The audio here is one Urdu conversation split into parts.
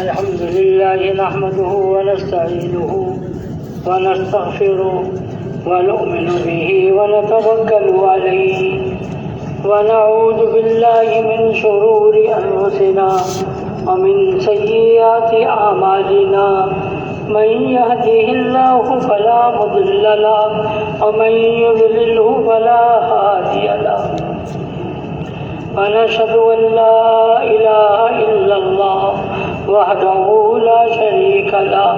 الحمد لله نحمده ونستعينه ونستغفره ونؤمن به ونتوكل عليه ونعوذ بالله من شرور أنفسنا ومن سيئات أعمالنا من يهده الله فلا مضل له ومن يضلله فلا هادي له ونشهد أن لا إله إلا الله وحده لا شريك له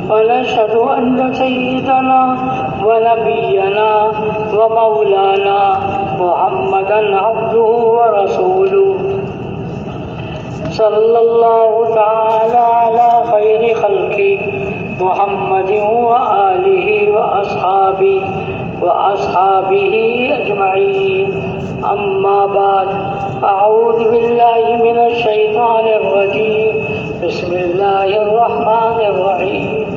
ونشهد أن سيدنا ونبينا ومولانا محمدا عبده ورسوله صلى الله تعالى على خير خلقه محمد وآله وأصحابه أجمعين. أما بعد، أعوذ بالله من الشيطان الرجيم. بسم الله الرحمن الرحيم.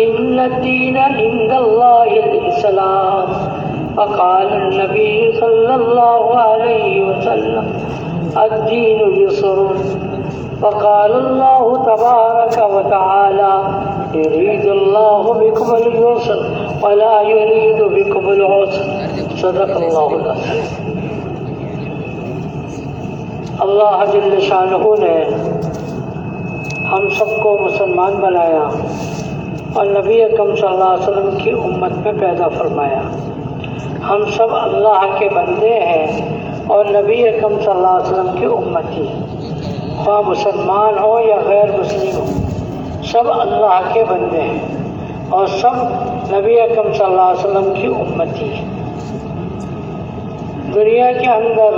إن الدين عند الله الإسلام. وقال النبي صلى الله عليه وسلم الدين يسر. وقال الله تبارك وتعالى يريد الله بكم اليسر ولا يريد بكم العسر. صدق الله العظيم. اللہ جل شانہ نے ہم سب کو مسلمان بنایا اور نبی اکرم صلی اللہ علیہ وسلم کی امت میں پیدا فرمایا. ہم سب اللہ کے بندے ہیں اور نبی اکرم صلی اللہ علیہ وسلم کی امتی، خواہ مسلمان ہو یا غیر مسلم ہو، سب اللہ کے بندے ہیں اور سب نبی اکرم صلی اللہ علیہ وسلم کی امتی ہیں. دنیا کے اندر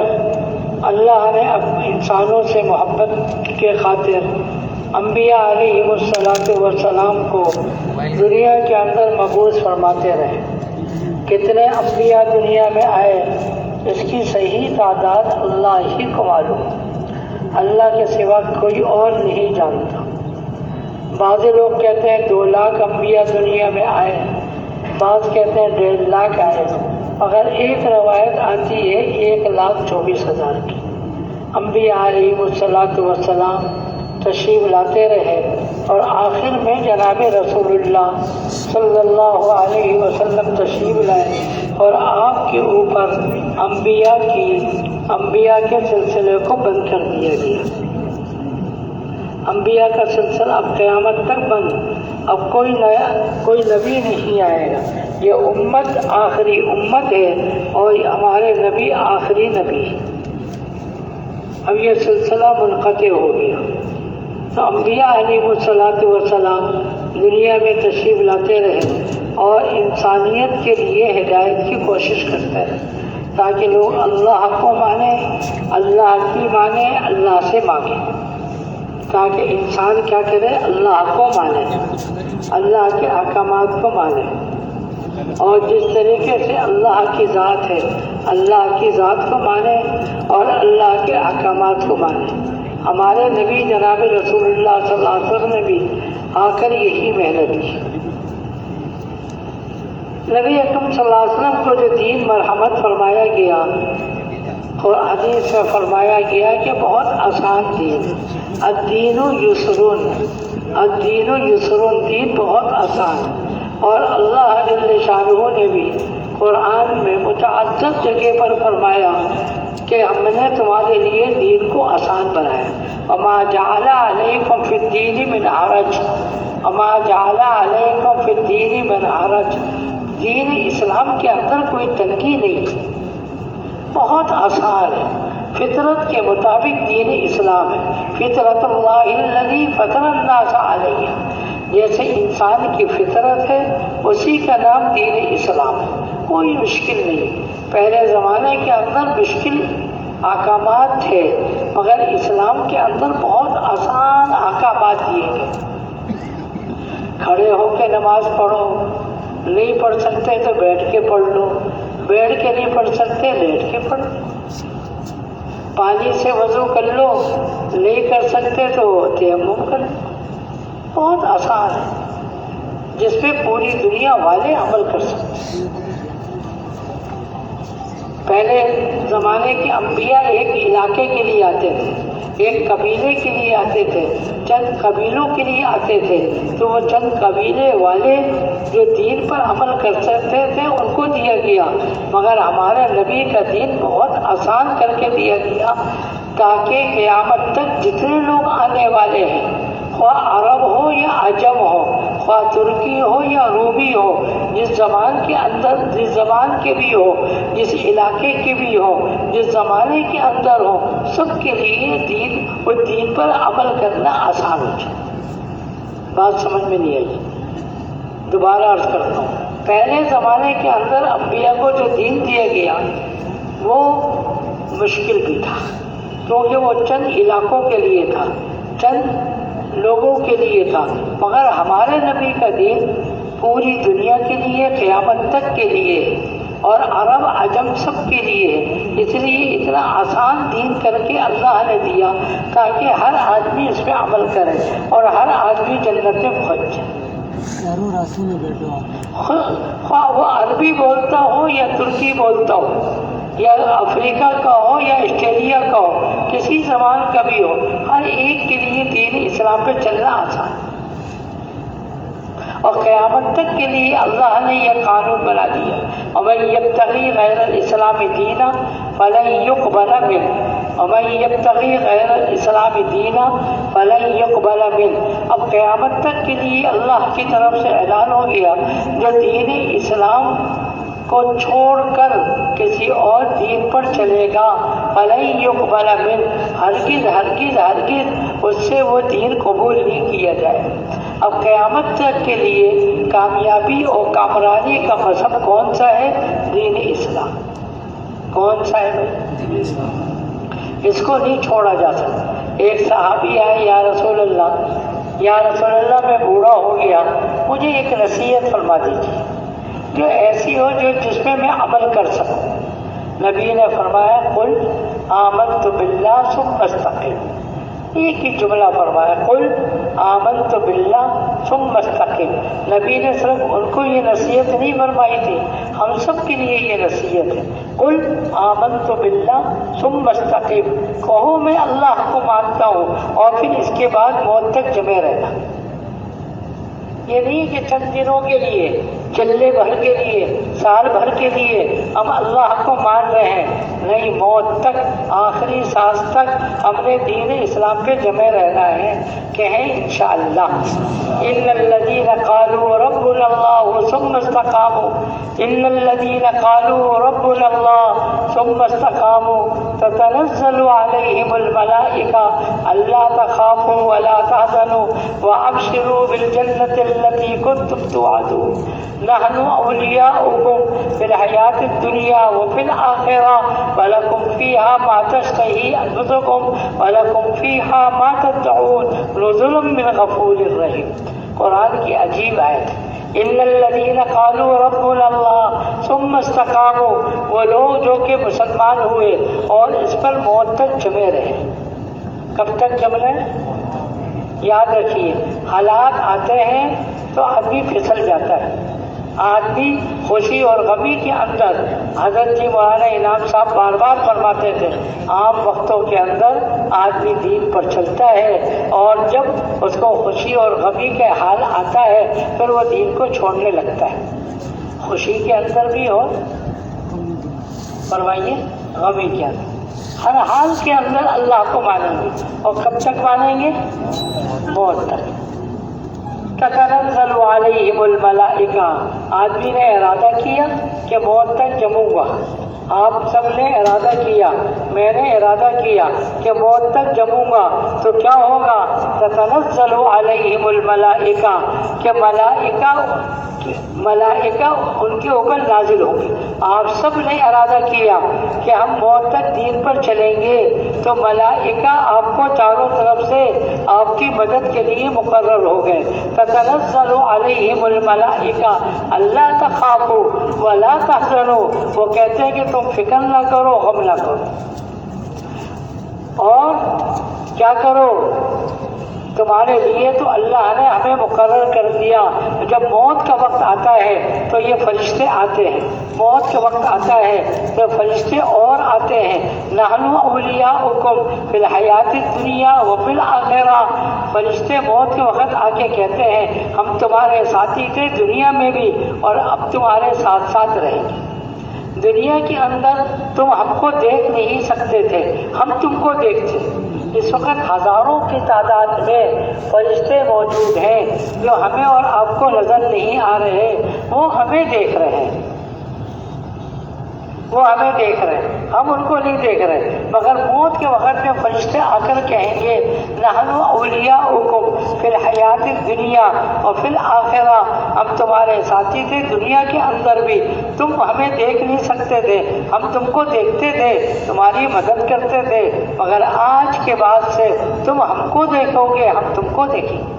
اللہ نے انسانوں سے محبت کے خاطر انبیاء علیہ السلام کو دنیا کے اندر مبعوث فرماتے رہے. کتنے انبیاء دنیا میں آئے اس کی صحیح تعداد اللہ ہی کو معلوم، اللہ کے سوا کوئی اور نہیں جانتا. بعض لوگ کہتے ہیں 2 لاکھ انبیاء دنیا میں آئے، بعض کہتے ہیں 1.5 لاکھ آئے، مگر ایک روایت آتی ہے 1,24,000 کی. انبیاء علیہ السلام تشریف لاتے رہے اور آخر میں جناب رسول اللہ صلی اللہ علیہ وسلم تشریف لائے اور آپ کے اوپر انبیاء کے سلسلے کو بند کر دیا گیا. انبیاء کا سلسلہ اب قیامت تک بند. اب کوئی نبی نہیں آئے گا. یہ امت آخری امت ہے اور ہمارے نبی آخری نبی. اب یہ سلسلہ منقطع ہو گیا. تو انبیاء علیہ السلام دنیا میں تشریف لاتے رہے اور انسانیت کے لیے ہدایت کی کوشش کرتے رہے تاکہ لوگ اللہ کو مانیں، اللہ کی مانیں، اللہ سے مانگیں. تاکہ انسان کیا کرے؟ اللہ کو مانے، اللہ کے احکامات کو مانے، اور جس طریقے سے اللہ کی ذات ہے اللہ کی ذات کو مانے اور اللہ کے احکامات کو مانے. ہمارے نبی جناب رسول اللہ صلی اللہ علیہ وسلم نے بھی آ کر یہی محنت کی. نبی اکرم صلی اللہ علیہ وسلم کو جو دین مرحمت فرمایا گیا اور حدیث میں فرمایا گیا کہ بہت آسان دین، الدین یسرون، الدین یسرون، دین بہت آسان. اور اللہ جل شانہ نے بھی قرآن میں متعدد جگہ پر فرمایا کہ ہم نے تمہارے لیے دین کو آسان بنایا. وما جعل علیکم فی الدین من حرج، وما جعل علیکم فی الدین من حرج. دین اسلام کے اندر کوئی تنگی نہیں، بہت آسان ہے. فطرت کے مطابق دین اسلام ہے. فطرت اللہ الذی فطر الناس علیہ، جیسے انسان کی فطرت ہے اسی کا نام دین اسلام ہے. کوئی مشکل نہیں. پہلے زمانے کے اندر مشکل احکامات تھے مگر اسلام کے اندر بہت آسان احکامات دیے گئے. کھڑے ہو کے نماز پڑھو، نہیں پڑھ سکتے تو بیٹھ کے پڑھ لو، بیٹھ کے نہیں پڑھ سکتے لیٹ کے پڑھ لو. پانی سے وضو کر لو، نہیں کر سکتے تو تیمم کر لو. بہت آسان ہے جس پہ پوری دنیا والے عمل کر سکتے. پہلے زمانے کے انبیاء ایک علاقے کے لیے آتے تھے، ایک قبیلے کے لیے آتے تھے، چند قبیلوں کے لیے آتے تھے، تو وہ چند قبیلے والے جو دین پر عمل کر سکتے تھے ان کو دیا گیا، مگر ہمارے نبی کا دین بہت آسان کر کے دیا گیا تاکہ قیامت تک جتنے لوگ آنے والے ہیں، خواہ عرب ہو یا عجم ہو، خواہ ترکی ہو یا رومی ہو، جس زبان کے اندر، جس زبان کے بھی ہو، جس علاقے کے بھی ہو، جس زمانے کے اندر ہو، سب کے لیے دین پر عمل کرنا آسان ہو جائے۔ بات سمجھ میں نہیں آئی، دوبارہ عرض کرتا ہوں۔ پہلے زمانے کے اندر انبیاء کو جو دین دیا گیا وہ مشکل بھی تھا، کیونکہ وہ چند علاقوں کے لیے تھا، چند لوگوں کے لیے تھا، مگر ہمارے نبی کا دین پوری دنیا کے لیے، قیامت تک کے لیے، اور عرب عجم سب کے لیے، اس لیے اتنا آسان دین کر کے اللہ نے دیا تاکہ ہر آدمی اس پہ عمل کرے اور ہر آدمی جنت میں پہنچ جائے۔ خواہ وہ عربی بولتا ہو یا ترکی بولتا ہو یا افریقہ کا ہو یا آسٹریلیا کا ہو، کسی زبان کا بھی ہو، ہر ایک کے لیے دین اسلام پہ چلنا آسان ہے۔ اور قیامت تک کے لیے اللہ نے یہ قانون بنا دیا، وَمَن يَبْتَغِي غَيْرَ الْإِسْلَامِ دِينًا فَلَن يُقْبَلَ مِنْهُ وَمَن يَبْتَغِي غَيْرَ الْإِسْلَامِ دِينًا فَلَن يُقْبَلَ مِنْهُ۔ اب قیامت تک کے لیے اللہ کی طرف سے اعلان ہو گیا، جو دین اسلام کو چھوڑ کر کسی اور دین پر چلے گا، فَلَن يُقْبَلَ مِنْهُ، ہرگز ہرگز ہرگز اس سے وہ دین قبول نہیں کیا جائے۔ اب قیامت تک کے لیے کامیابی اور کامرانی کا مذہب کون سا ہے؟ دین اسلام۔ کون سا ہے بھائی؟ اس کو نہیں چھوڑا جا سکتا۔ ایک صحابی آئے، یا رسول اللہ، یا رسول اللہ میں بوڑھا ہو گیا، مجھے ایک نصیحت فرما دیجیے جو ایسی ہو جس میں عمل کر سکوں۔ نبی نے فرمایا قل آمنت باللہ ثم استقم، ایک ہی جملہ فرمایا، قل آمنت باللہ ثم استقم۔ نبی نے صرف ان کو یہ نصیحت نہیں فرمائی تھی، ہم سب کے لیے یہ نصیحت ہے، قل آمنت باللہ ثم استقم، کہو میں اللہ کو مانتا ہوں اور پھر اس کے بعد موت تک جمے رہنا۔ یہ نہیں کہ چند دنوں کے لیے، چلے بھر کے لیے، سال بھر کے لیے ہم اللہ کو مان رہے ہیں، نہیں، موت تک، آخری سانس تک ہم نے دین اسلام پہ جمے رہنا ہے۔ کہیں انشاءاللہ ان الذین قالوا ربنا اللہ ثم استقاموا، ان الذین قالوا ربنا اللہ ثم استقاموا تتنزل علیہم الملائکہ الا تخافوا ولا تحزنوا وابشروا بالجنة التي كنتم توعدون نحن أولياؤكم في الحياة الدنيا وفي الآخرة ولكم فيها ما تشتهي أنفسكم ولكم فيها ما تدعون نزلا من غفور رحيم۔ قرآن کی عجیب آیت، ان الذین قالوا ربنا اللہ ثم استقاموا، وہ لوگ جو کہ مسلمان ہوئے اور اس پر موت تک جمے رہے۔ کب تک جم رہے؟ یاد رکھیے، حالات آتے ہیں تو آدمی پھسل جاتا ہے، آدمی خوشی اور غمی کے اندر، حضرت جی مولانا انعام صاحب بار بار فرماتے تھے، عام وقتوں کے اندر آدمی دین پر چلتا ہے اور جب اس کو خوشی اور غمی کے حال آتا ہے پھر وہ دین کو چھوڑنے لگتا ہے۔ خوشی کے اندر بھی ہو، فرمائیے، غمی کے اندر، ہر حال کے اندر اللہ کو مانیں گے، اور کب تک مانیں گے؟ موت تک۔ تتنزل علیہم الملائکہ، آدمی نے ارادہ کیا کہ موت تک جموں گا، آپ سب نے ارادہ کیا، میں نے ارادہ کیا کہ موت تک جموں گا، تو کیا ہوگا؟ تتنزل علیہم الملائکہ، کہ ملائکہ ان کے اوپر نازل ہوں گے۔ آپ سب نے ارادہ کیا کہ ہم موت تک دین پر چلیں گے، تو ملائکہ آپ کو چاروں طرف سے آپ کی مدد کے لیے مقرر ہو گئے۔ تتنزل علیہم الملائکہ الا تخافوا ولا تحزنوا، وہ کہتے ہیں کہ تم فکر نہ کرو، غم نہ کرو، اور کیا کرو؟ تمہارے لیے تو اللہ نے ہمیں مقرر کر دیا، جب موت کا وقت آتا ہے تو یہ فرشتے آتے ہیں، موت کا وقت آتا ہے تو فرشتے اور آتے ہیں۔ نحن اولیاؤکم فی الحیات الدنیا وفی الآخرہ، فرشتے موت کے وقت آ کے کہتے ہیں ہم تمہارے ساتھی تھے دنیا میں بھی اور اب تمہارے ساتھ ساتھ رہیں گے۔ دنیا کے اندر تم ہم کو دیکھ نہیں سکتے تھے، ہم تم کو دیکھتے۔ اس وقت ہزاروں کی تعداد میں فرشتے موجود ہیں جو ہمیں اور آپ کو نظر نہیں آ رہے، وہ ہمیں دیکھ رہے ہیں، وہ ہمیں دیکھ رہے ہیں، ہم ان کو نہیں دیکھ رہے۔ مگر موت کے وقت میں فرشتے آ کر کہیں گے نحن اولیاؤکم فی الحیات الدنیا وفی الآخرہ، ہم تمہارے ساتھی تھے دنیا کے اندر بھی، تم ہمیں دیکھ نہیں سکتے تھے، ہم تم کو دیکھتے تھے، تمہاری مدد کرتے تھے، مگر آج کے بعد سے تم ہم کو دیکھو گے، ہم تم کو دیکھیں گے۔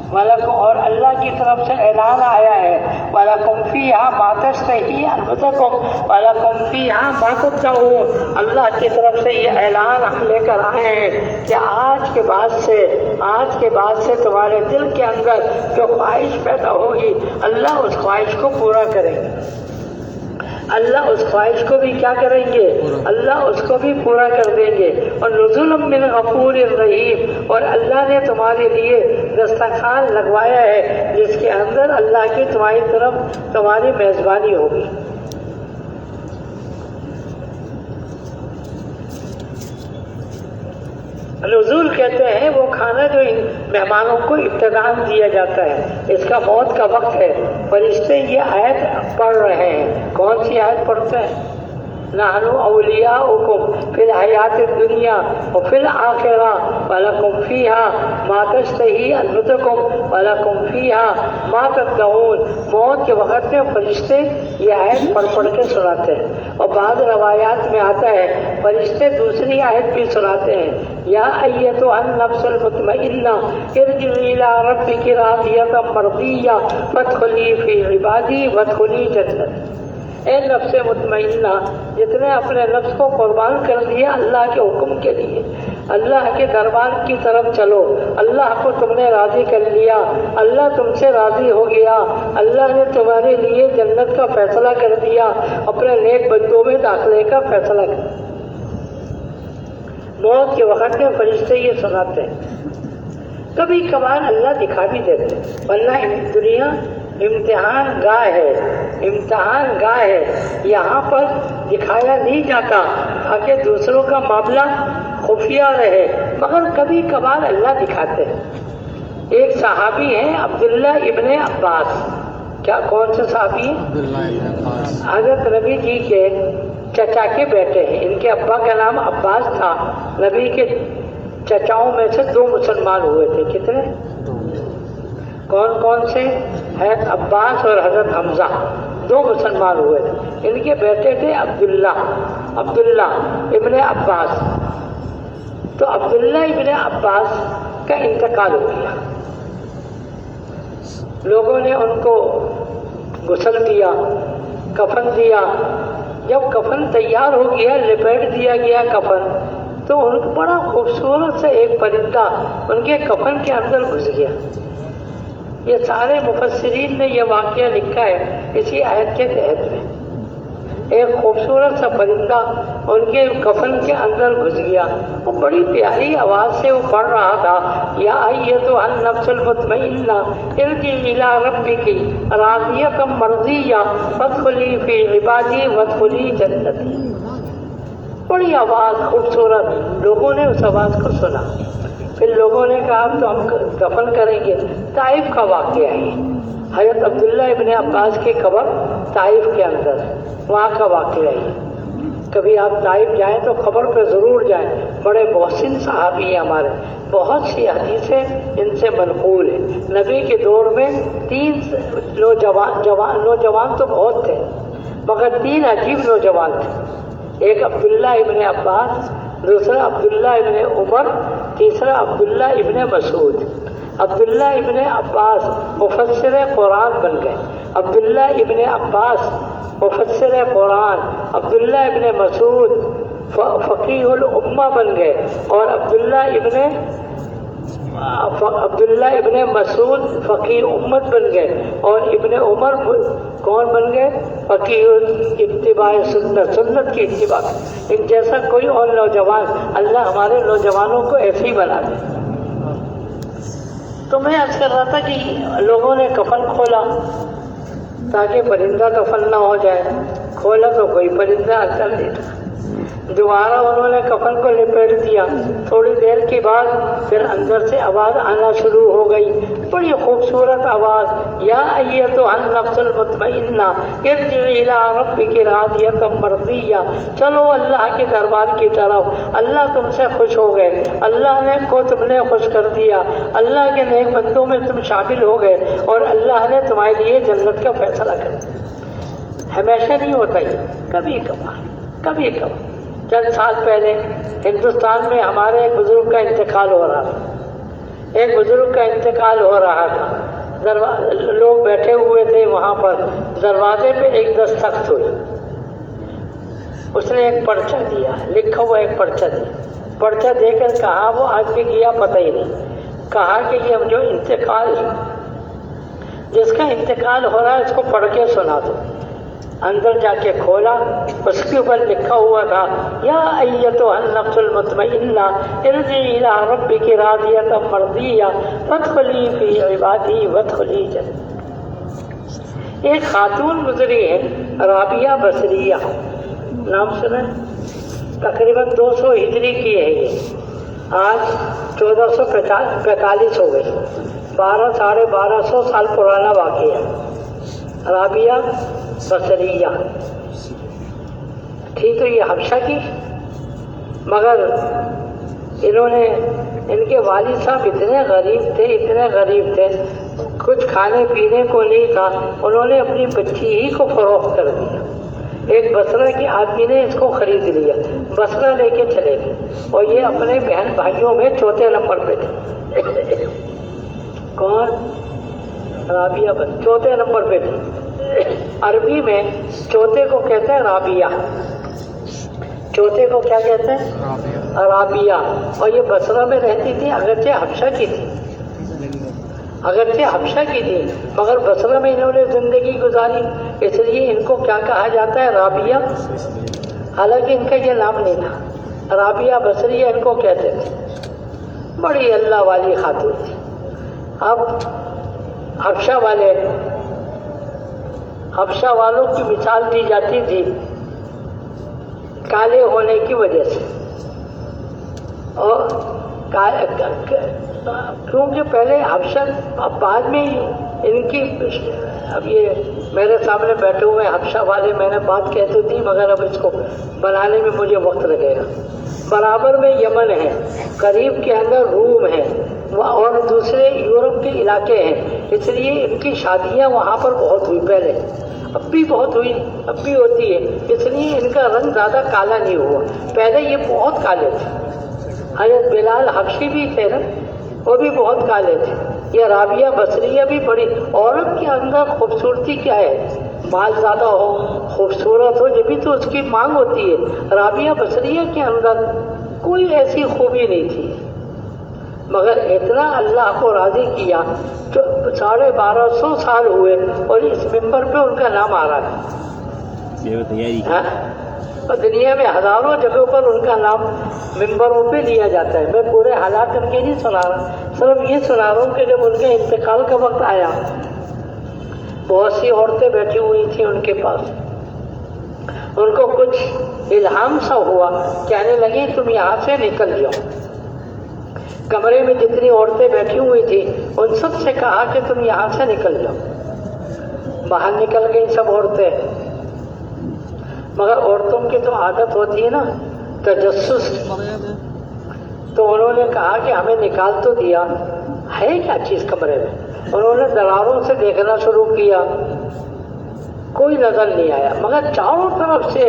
وَلَكُمْ، اور اللہ کی طرف سے اعلان آیا ہے وَلَكُمْ فِيهَا مَا تَشْتَهِي أَنفُسُكُمْ وَلَكُمْ فِيهَا مَا تَدَّعُونَ، اللہ کی طرف سے یہ اعلان ہم لے کر آئے ہیں کہ آج کے بعد سے تمہارے دل کے اندر جو خواہش پیدا ہوگی اللہ اس خواہش کو پورا کرے گا، اللہ اس خواہش کو بھی کیا کریں گے، اللہ اس کو بھی پورا کر دیں گے۔ اور نزلا من غفور الرحیم، اور اللہ نے تمہارے لیے دسترخوان لگوایا ہے جس کے اندر اللہ کی تمہاری طرف تمہاری میزبانی ہوگی۔ نزول کہتے ہیں وہ کھانا جو ان مہمانوں کو ابتداءً دیا جاتا ہے، اس کا موت کا وقت ہے۔ فرشتے یہ آیت پڑھ رہے ہیں، کون سی آیت پڑھتے ہیں؟ نحن اولیاؤکم فی الحیات الدنیا وفی الآخرہ ولکم فیہا ما تشتہی انفسکم ولکم فیہا ما تدعون۔ موت کے وقت میں فرشتے یہ آیت پڑھ پڑھ کے سناتے ہیں، اور بعض روایات میں آتا ہے فرشتے دوسری آیت بھی سناتے ہیں، یا ایتھا النفس المطمئنہ ارجعی الی ربک راضیۃ مرضیہ فادخلی فی عبادی وادخلی جنتی۔ اے نفس مطمئنہ، جتنے اپنے نفس کو قربان کر دیا اللہ کے حکم کے لیے، اللہ کے دربار کی طرف چلو، اللہ کو تم نے راضی کر لیا، اللہ تم سے راضی ہو گیا، اللہ نے تمہارے لیے جنت کا فیصلہ کر دیا، اپنے نیک بندوں میں داخلے کا فیصلہ کر دیا۔ موت کے وقت میں فرشتے یہ سناتے ہیں، کبھی کبھار اللہ دکھا بھی دیتے، ورنہ دنیا امتحان گاہ ہے، یہاں پر دکھایا نہیں جاتا تاکہ دوسروں کا معاملہ خفیہ رہے، مگر کبھی کبھار اللہ دکھاتے ہیں۔ ایک صحابی ہیں عبداللہ ابن عباس، کیا کون سے صحابی ہیں؟ حضرت نبی جی کے چچا کے بیٹے ہیں، ان کے ابا کا نام عباس تھا، نبی کے چچاؤں میں سے 2 مسلمان ہوئے تھے۔ کتنے؟ کون کون سے؟ حضرت عباس اور حضرت حمزہ، 2 مسلمان ہوئے تھے۔ ان کے بیٹے تھے عبداللہ ابن عباس۔ تو عبداللہ ابن عباس کا انتقال ہو گیا، لوگوں نے ان کو غسل دیا، کفن دیا۔ جب کفن تیار ہو گیا، لپیٹ دیا گیا کفن، تو ان کو بڑا خوبصورت سے ایک پرندہ ان کے کفن کے اندر گھس گیا۔ یہ سارے مفسرین نے یہ واقعہ لکھا ہے اسی آیت کے تحت میں۔ ایک خوبصورت سا پرندہ ان کے کفن کے اندر گھس گیا، وہ بڑی پیاری آواز سے وہ پڑھ رہا تھا، یا ایتھا النفس المطمئنہ ارجعی الی ربک راضیۃ مرضیہ فادخلی فی عبادی وادخلی جنتی۔ بڑی آواز خوبصورت، لوگوں نے اس آواز کو سنا۔ پھر لوگوں نے کہا تو ہم دفن کریں گے۔ طائف کا واقعہ ہے، حضرت عبداللہ ابن عباس کی قبر طائف کے اندر، وہاں کا واقعہ ہے۔ کبھی آپ طائف جائیں تو قبر پہ ضرور جائیں، بڑے محسن صحابی ہیں ہمارے، بہت سی حدیثیں ان سے منقول ہیں۔ نبی کے دور میں 3 نوجوان تو بہت تھے، مگر 3 عجیب نوجوان تھے۔ ایک عبداللہ ابن عباس، دوسرا عبداللہ ابن عمر، تیسرا عبداللہ ابن مسعود۔ عبداللہ ابن عباس مفسر قرآن بن گئے، عبداللہ ابن عباس مفسر قرآن، عبداللہ ابن مسعود فقیہ الامہ بن گئے، اور عبداللہ ابن عبداللہ ابن مسعود فقیر امت بن گئے اور ابن عمر کون بن گئے؟ فقیر اتباع سنت، سنت کی اتباع۔ ان جیسا کوئی اور نوجوان اللہ ہمارے نوجوانوں کو ایسے ہی بنا دے۔ تو میں عرض کر رہا تھا کہ لوگوں نے کفن کھولا تاکہ پرندہ کفن نہ ہو جائے، کھولا تو کوئی پرندہ اثر نہیں تھا، دوبارہ انہوں نے کفن کو لپیٹ دیا، تھوڑی دیر کے بعد پھر اندر سے آواز آنا شروع ہو گئی، بڑی خوبصورت آواز، یا ایتھا النفس المطمئنہ ارجعی الی ربک راضیۃ مرضیہ، چلو اللہ کے دربار کی طرف، اللہ تم سے خوش ہو گئے، اللہ نے کو تم نے خوش کر دیا، اللہ کے نیک بندوں میں تم شامل ہو گئے اور اللہ نے تمہارے لیے جنت کا فیصلہ کر دیا۔ ہمیشہ نہیں ہوتا یہ، کبھی کبھار، کبھی کبھار۔ چند سال پہلے ہندوستان میں ہمارے ایک بزرگ کا انتقال ہو رہا تھا، ایک بزرگ کا انتقال ہو رہا تھا، لوگ بیٹھے ہوئے تھے وہاں پر، دروازے پہ ایک دستخط ہوئی، اس نے ایک پرچہ دیا، لکھا ہوا ایک پرچہ دیا، پرچہ دے کر کہا وہ آدمی گیا پتہ ہی نہیں، کہا کہ یہ جو انتقال، جس کا انتقال ہو رہا ہے اس کو پڑھ کے سنا دو۔ اندر جا کے کھولا، اس کے اوپر لکھا ہوا تھا، یا ایتھا النفس المطمئنہ ارجعی الی ربک راضیۃ مرضیہ فادخلی فی عبادی وادخلی جنتی۔ ایک خاتون گزری ہے رابعہ بصریہ، نام سنا؟ تقریباً 200 ہجری کی ہے یہ، آج 1445 ہو گئی، 1200 سال پرانا واقعہ۔ رابعہ بصریہ تھی تو یہ حبشہ کی، مگر انہوں نے، ان کے والد صاحب اتنے غریب تھے، کچھ کھانے پینے کو نہیں تھا، انہوں نے اپنی بچی ہی کو فروخت کر دیا۔ ایک بصرہ کے آدمی نے اس کو خرید لیا، بصرہ لے کے چلے گئے، اور یہ اپنے بہن بھائیوں میں چوتھے نمبر پہ تھے۔ کون؟ رابعہ چوتھے نمبر پہ تھی۔ عربی میں چوتھے کو کہتے ہیں رابعہ، چوتھے کو کیا کہتے ہیں؟ رابعہ۔ اور یہ بصرہ میں رہتی تھی، اگرچہ حبشہ کی تھی، مگر بصرہ میں انہوں نے زندگی گزاری، اس لیے ان کو کیا کہا جاتا ہے؟ رابعہ، حالانکہ ان کا یہ نام نہیں تھا، رابعہ بصریہ ان کو کہتے تھے۔ بڑی اللہ والی خاتون تھی۔ اب حبشہ والوں کی مثال دی جاتی تھی کالے ہونے کی وجہ سے، اور کیونکہ پہلے حبشہ، اب بعد میں ان کی، اب یہ میرے سامنے بیٹھے ہوئے حبشہ والے، میں نے بات کہہ تو دی مگر اب اس کو بنانے میں مجھے وقت لگے گا۔ برابر میں یمن ہے، قریب کے اندر روم ہے، اور دوسرے یورپ کے علاقے ہیں، اس لیے ان کی شادیاں وہاں پر بہت ہوئی پہلے، اب بھی بہت ہوئی، اب بھی ہوتی ہے، اس لیے ان کا رنگ زیادہ کالا نہیں ہوا، پہلے یہ بہت کالے تھے۔ حضرت بلال حبشی بھی تھے نا، وہ بھی بہت کالے تھے۔ یہ رابعہ بصریہ بھی بڑی، عورت کے اندر خوبصورتی کیا ہے؟ مال زیادہ ہو، خوبصورت ہو، جبھی تو اس کی مانگ ہوتی ہے۔ رابعہ بصریہ کے اندر کوئی ایسی خوبی نہیں تھی، مگر اتنا اللہ کو راضی کیا، 1250 سال ہوئے اور اس ممبر پہ ان کا نام آ رہا ہے۔ اور دنیا میں ہزاروں جگہوں پر ان کا نام ممبروں پہ لیا جاتا ہے۔ میں پورے حالات کر کے نہیں سنا رہا، صرف یہ سنا رہا ہوں کہ جب ان کے انتقال کا وقت آیا، بہت سی عورتیں بیٹھی ہوئی تھیں ان کے پاس، ان کو کچھ الہام سا ہوا، کہنے لگی تم یہاں سے نکل جاؤ۔ کمرے میں جتنی عورتیں بیٹھی ہوئی تھی ان سب سے کہا کہ تم یہاں سے نکل جاؤ۔ باہر نکل گئی سب عورتیں، مگر عورتوں کی تو عادت ہوتی ہے نا تجسس، تو انہوں نے کہا کہ ہمیں نکال تو دیا، ہے کیا چیز کمرے میں؟ انہوں نے دراروں سے دیکھنا شروع کیا، کوئی نظر نہیں آیا، مگر چاروں طرف سے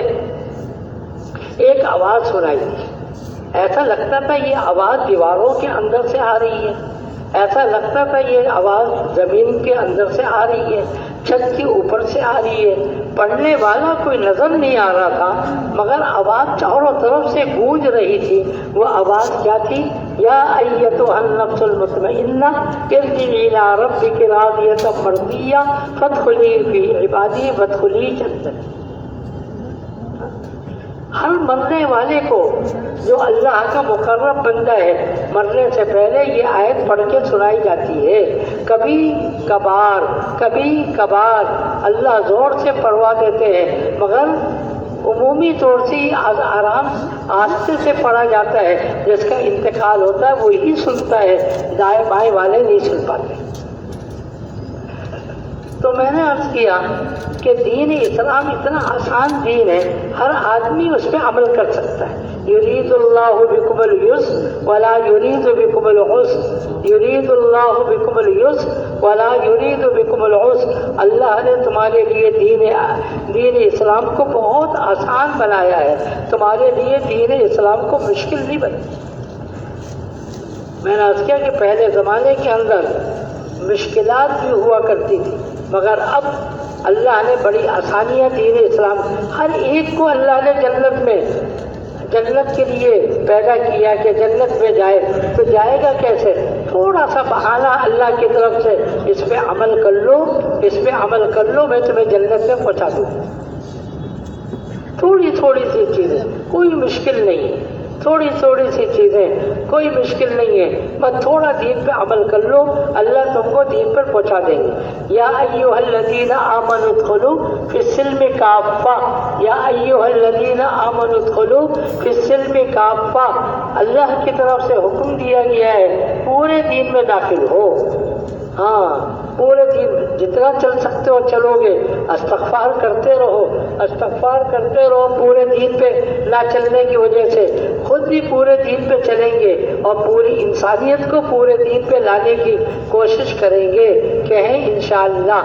ایک آواز سنائی دی۔ ایسا لگتا تھا یہ آواز دیواروں کے اندر سے آ رہی ہے، ایسا لگتا تھا یہ آواز زمین کے اندر سے آ رہی ہے، چھت کے اوپر سے آ رہی ہے، پڑھنے والا کوئی نظر نہیں آ رہا تھا، مگر آواز چاروں طرف سے گونج رہی تھی۔ وہ آواز کیا تھی؟ یا ایتھا النفس المطمئنہ ارجعی الی ربک راضیۃ مرضیہ فادخلی فی عبادی وادخلی جنتی۔ ہر مرنے والے کو جو اللہ کا مقرب بندہ ہے، مرنے سے پہلے یہ آیت پڑھ کے سنائی جاتی ہے۔ کبھی کبھار اللہ زور سے پڑھوا دیتے ہیں، مگر عمومی طور سے آرام آہستہ سے پڑھا جاتا ہے۔ جس کا انتقال ہوتا ہے وہی سنتا ہے، دائیں بائیں والے نہیں سن پاتے۔ تو میں نے عرض کیا کہ دین اسلام اتنا آسان دین ہے، ہر آدمی اس پہ عمل کر سکتا ہے۔ یرید اللہ بکم اليسر ولا یرید بکم العسر، یرید اللہ بکم اليسر ولا یرید بکم العسر۔ اللہ نے تمہارے لیے دین اسلام کو بہت آسان بنایا ہے، تمہارے لیے دین اسلام کو مشکل نہیں بنایا۔ میں نے عرض کیا کہ پہلے زمانے کے اندر مشکلات بھی ہوا کرتی تھی، مگر اب اللہ نے بڑی آسانیاں دین اسلام، ہر ایک کو اللہ نے جنت کے لیے پیدا کیا کہ جنت میں جائے، تو جائے گا کیسے؟ تھوڑا سا بہانہ اللہ کی طرف سے، اس پہ عمل کر لو میں تمہیں جنت میں پہنچا دوں۔ تھوڑی سی چیزیں، کوئی مشکل نہیں ہے، تھوڑی سی چیزیں کوئی مشکل نہیں ہے، بس تھوڑا دین پہ عمل کر لو، اللہ تم کو دین پر پہنچا دیں گے۔ یا ایھا الذین آمنوا ادخلوا فی السلم کافہ، یا ایھا الذین آمنوا ادخلوا فی السلم کافہ، اللہ کی طرف سے حکم دیا گیا ہے پورے دین میں داخل ہو۔ ہاں، پورے دن جتنا چل سکتے ہو چلو گے، استغفار کرتے رہو پورے دین پہ نہ چلنے کی وجہ سے، خود بھی پورے دین پہ چلیں گے اور پوری انسانیت کو پورے دین پہ لانے کی کوشش کریں گے۔ کہیں انشاءاللہ۔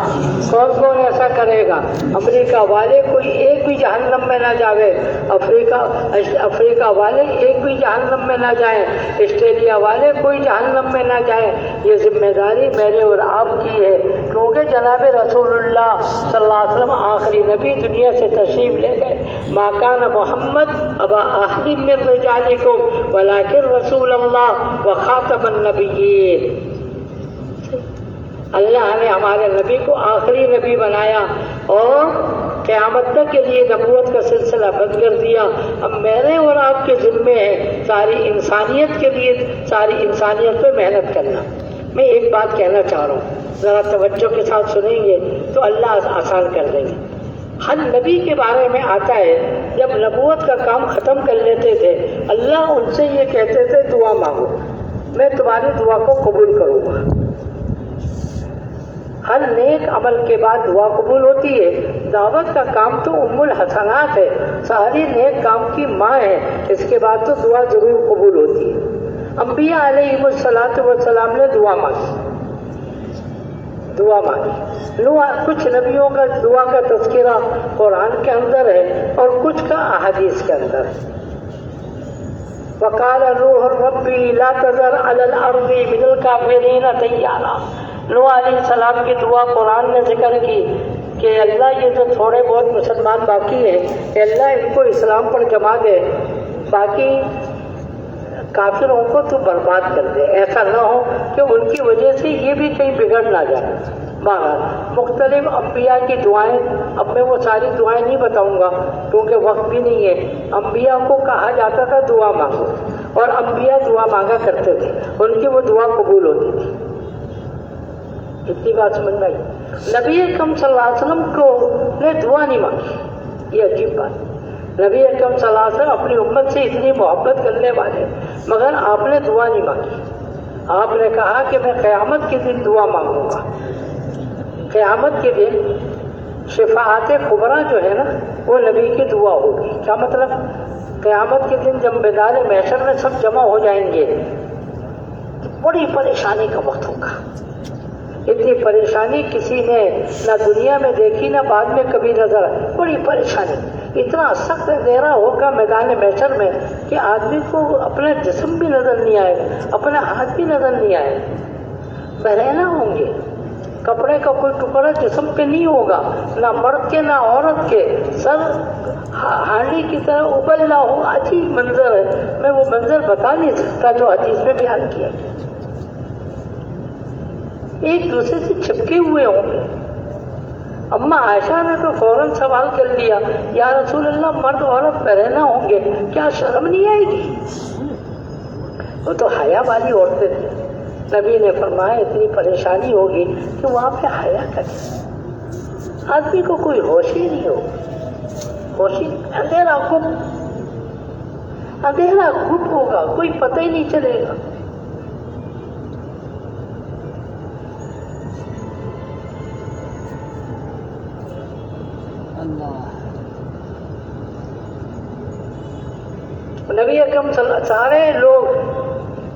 کون ایسا کرے گا؟ امریکہ والے کوئی ایک بھی جہنم میں نہ جاوے، افریقہ والے ایک بھی جہنم میں نہ جائیں، آسٹریلیا والے کوئی جہنم میں نہ جائیں۔ یہ ذمہ داری میرے اور آپ کی ہے، کیونکہ جناب رسول اللہ صلی اللہ علیہ وسلم آخری نبی دنیا سے تشریف لے گئے۔ ما کان محمد ابا احد من رجالکم ولکن رسول اللہ وخاتم النبیین۔ اللہ نے ہمارے نبی کو آخری نبی بنایا اور قیامت تک کے لیے نبوت کا سلسلہ بند کر دیا۔ اب میرے اور آپ کے ذمے ہے ساری انسانیت کے لیے، ساری انسانیت پہ محنت کرنا۔ میں ایک بات کہنا چاہ رہا ہوں، ذرا توجہ کے ساتھ سنیں گے تو اللہ آسان کر دیں گے۔ ہر نبی کے بارے میں آتا ہے جب نبوت کا کام ختم کر لیتے تھے، اللہ ان سے یہ کہتے تھے دعا مانگو، میں تمہاری دعا کو قبول کروں گا۔ ہر نیک عمل کے بعد دعا قبول ہوتی ہے۔ دعوت کا کام تو ام الحسنات ہے، ساری نیک کام کی ماں ہے، اس کے بعد تو دعا ضرور قبول ہوتی ہے۔ انبیاء علیہم السلام نے دعا مانگی۔ کچھ نبیوں کا دعا کا تذکرہ قرآن کے اندر ہے اور کچھ کا احادیث کے اندر ہے۔ وقال نوح ربی لا تذر علی الارض من الکافرین دیارا۔ نوح علیہ السلام کی دعا قرآن نے ذکر کی کہ اللہ یہ جو تھوڑے بہت مسلمان باقی ہیں، کہ اللہ ان کو اسلام پر جما دے، باقی کافروں کو تو برباد کر دے، ایسا نہ ہو کہ ان کی وجہ سے یہ بھی کہیں بگڑ نہ جائے۔ بہرحال مختلف انبیاء کی دعائیں، اب میں وہ ساری دعائیں نہیں بتاؤں گا کیونکہ وقت بھی نہیں ہے۔ انبیاء کو کہا جاتا تھا دعا مانگو، اور انبیاء دعا مانگا کرتے تھے، ان کی وہ دعا قبول ہوتی تھی۔ اتنی بات سمجھ میں آئی؟ نبی اکرم صلی اللہ علیہ وسلم کو نے دعا نہیں مانگی، یہ عجیب بات۔ نبی اکرم صلی اللہ علیہ وسلم اپنی امت سے اتنی محبت کرنے والے، مگر آپ نے دعا نہیں مانگی۔ آپ نے کہا کہ میں قیامت کے دن دعا مانگوں گا۔ قیامت کے دن شفاعت کبریٰ جو ہے نا، وہ نبی کی دعا ہوگی۔ کیا مطلب؟ قیامت کے دن جب میدان محشر میں سب جمع ہو جائیں گے، بڑی پریشانی کا وقت ہوگا۔ اتنی پریشانی کسی نے نہ دنیا میں دیکھی نہ بعد میں کبھی نظر آئی۔ بڑی پریشانی، اتنا سخت اندھیرا ہوگا میدان محشر میں کہ آدمی کو اپنا جسم بھی نظر نہیں آئے، اپنا ہاتھ بھی نظر نہیں آئے، بہرحانہ ہوں گے۔ کپڑے کا کوئی ٹکڑا جسم پہ نہیں ہوگا، نہ مرد کے نہ عورت کے، سر ہانڈی کی طرح ابلنا ہو، عجیب منظر ہے، میں وہ منظر بتا نہیں سکتا جو حدیث میں بیان کیا گیا، ایک دوسرے سے چپکے ہوئے ہوں گے۔ اما عائشہ نے تو فوراً سوال کر لیا، یا رسول اللہ مرد عورت پہنا ہوں گے، کیا شرم نہیں آئے گی؟ وہ تو حیا والی عورتیں تھیں۔ نبی نے فرمایا اتنی پریشانی ہوگی کہ وہاں پہ حیا کرے، آدمی کو کوئی ہوش ہی نہیں ہو، ہوش ہی اندھیرا گھٹ ہوگا، کوئی پتہ ہی نہیں چلے گا۔ نبی اکرم سارے لوگ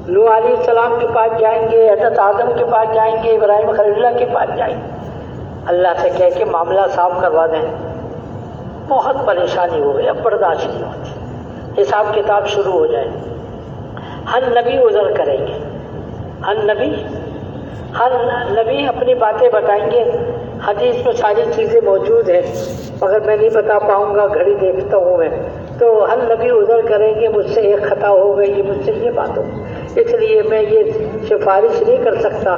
نوح علیہ السلام کے پاس جائیں گے، حضرت آدم کے پاس جائیں گے، ابراہیم خلیل اللہ کے پاس جائیں گے، اللہ سے کہہ کے معاملہ صاف کروا دیں۔ بہت پریشانی ہو گئی، اب برداشت نہیں ہوتی، حساب کتاب شروع ہو جائے۔ ہر نبی عذر کریں گے، ہر نبی اپنی باتیں بتائیں گے۔ حدیث میں ساری چیزیں موجود ہیں، مگر میں نہیں بتا پاؤں گا، گھڑی دیکھتا ہوں میں، تو ہر نبی عذر کریں گے مجھ سے ایک خطا ہو گئی، مجھ سے یہ بات ہو، اس لیے میں یہ سفارش نہیں کر سکتا،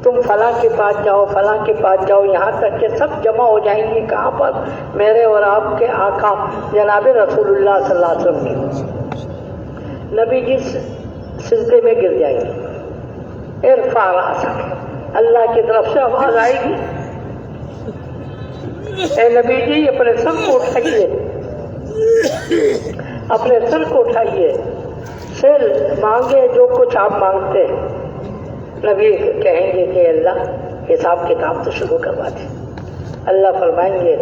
تم فلاں کے پاس جاؤ، فلاں کے پاس جاؤ، یہاں تک کہ سب جمع ہو جائیں گے کہاں پر؟ میرے اور آپ کے آقا جناب رسول اللہ صلی اللہ علیہ وسلم کے۔ نبی جی سجدے میں گر جائیں گے، ارفع رأسک، اللہ کی طرف سے آواز آئے گی، اے نبی جی اپنے سر کو اٹھائیے، اپنے سر کو اٹھائیے، سر مانگے جو کچھ آپ مانگتے ہیں۔ نبی کہیں گے کہ اللہ حساب کتاب تو شروع کروا دیں۔ اللہ فرمائیں گے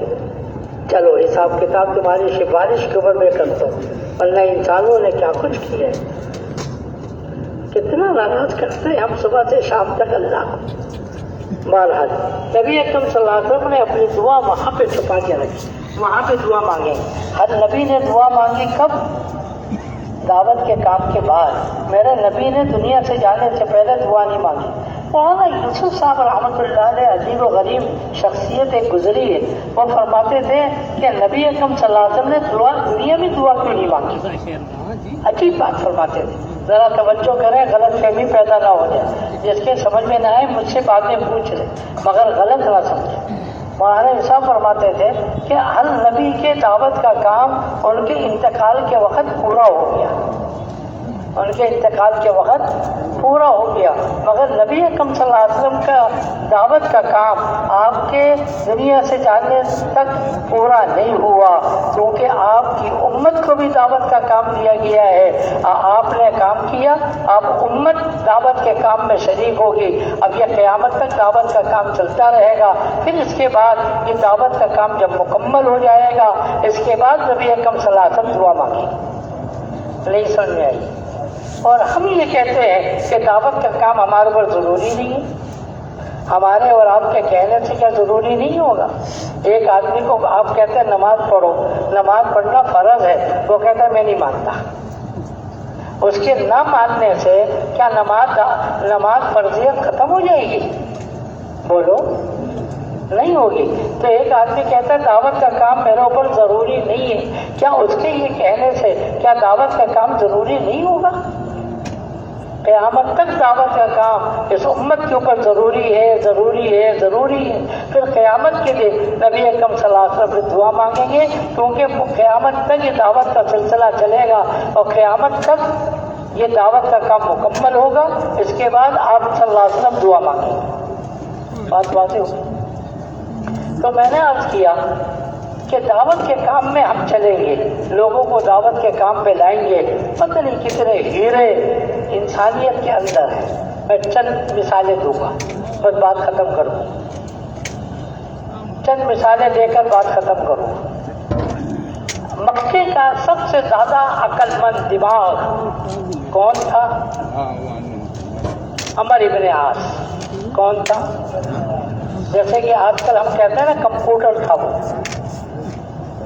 چلو حساب کتاب تمہاری سفارش کے اوپر میں کرتا ہوں، ورنہ انسانوں نے کیا کچھ کیا ہے، کتنا ناراض کرتے ہیں ہم صبح سے شام تک اللہ کو۔ بہرحال نبی اکرم صلی اللہ علیہ وسلم نے اپنی دعا وہاں پہ چھپا کے رکھی، وہاں پہ دعا مانگیں۔ ہر نبی نے دعا مانگی کب؟ دعوت کے کام کے بعد۔ میرے نبی نے دنیا سے جانے سے پہلے دعا نہیں مانگی۔ مولانا یوسف صاحب رحمۃ اللہ علیہ عجیب و غریب شخصیت ایک گزری ہے، وہ فرماتے تھے کہ نبی اکرم صلی اللہ علیہ وسلم نے دنیا میں دعا کیوں نہیں مانگی؟ عجیب بات فرماتے تھے، ذرا توجہ کریں، غلط فہمی پیدا نہ ہو جائے، جس کے سمجھ میں نہ آئے مجھ سے باتیں پوچھ لیں مگر غلط نہ سمجھیں۔ مولانا ایسا فرماتے تھے کہ ہر نبی کے دعوت کا کام ان کے انتقال کے وقت پورا ہو گیا، ان کے انتقال کے وقت پورا ہو گیا، مگر نبی اکرم صلی اللہ علیہ وسلم کا دعوت کا کام آپ کے دنیا سے جانے تک پورا نہیں ہوا، کیونکہ آپ کی امت کو بھی دعوت کا کام دیا گیا ہے۔ آپ نے کام کیا، آپ امت دعوت کے کام میں شریک ہوگی۔ اب یہ قیامت تک دعوت کا کام چلتا رہے گا، پھر اس کے بعد یہ دعوت کا کام جب مکمل ہو جائے گا، اس کے بعد نبی اکرم صلی اللہ علیہ وسلم دعا مانگے۔ نہیں سمجھ میں آئی؟ اور ہم یہ کہتے ہیں کہ دعوت کا کام ہمارے اوپر ضروری نہیں ہے، ہمارے اور آپ کے کہنے سے کیا ضروری نہیں ہوگا؟ ایک آدمی کو آپ کہتے ہیں نماز پڑھو، نماز پڑھنا فرض ہے، وہ کہتا ہے میں نہیں مانتا۔ اس کے نہ ماننے سے کیا نماز فرضیت ختم ہو جائے گی؟ بولو، نہیں ہوگی۔ تو ایک آدمی کہتا ہے دعوت کا کام میرے اوپر ضروری نہیں ہے، کیا اس کے یہ کہنے سے کیا دعوت کا کام ضروری نہیں ہوگا؟ قیامت تک دعوت کا کام اس امت کے اوپر ضروری ہے، ضروری ہے، ضروری ہے۔ پھر قیامت کے دن نبی اکرم صلی اللہ علیہ وسلم دعا مانگیں گے، کیونکہ قیامت تک یہ دعوت کا سلسلہ چلے گا، اور قیامت تک یہ دعوت کا کام مکمل ہوگا۔ اس کے بعد آپ صلی اللہ علیہ وسلم دعا مانگیں گے۔ بات واضح ہوگی؟ تو میں نے عرض کیا کہ دعوت کے کام میں ہم چلیں گے، لوگوں کو دعوت کے کام پہ لائیں گے، پتہ نہیں کتنے ہیرے انسانیت کے اندر ہے۔ میں چند مثالیں دوں گا، بس بات ختم کروں، چند مثالیں دے کر بات ختم کروں۔ مکے کا سب سے زیادہ عقل مند دماغ کون تھا؟ عمر ابن عاص۔ کون تھا؟ جیسے کہ آج کل ہم کہتے ہیں نا کمپیوٹر تھا، وہ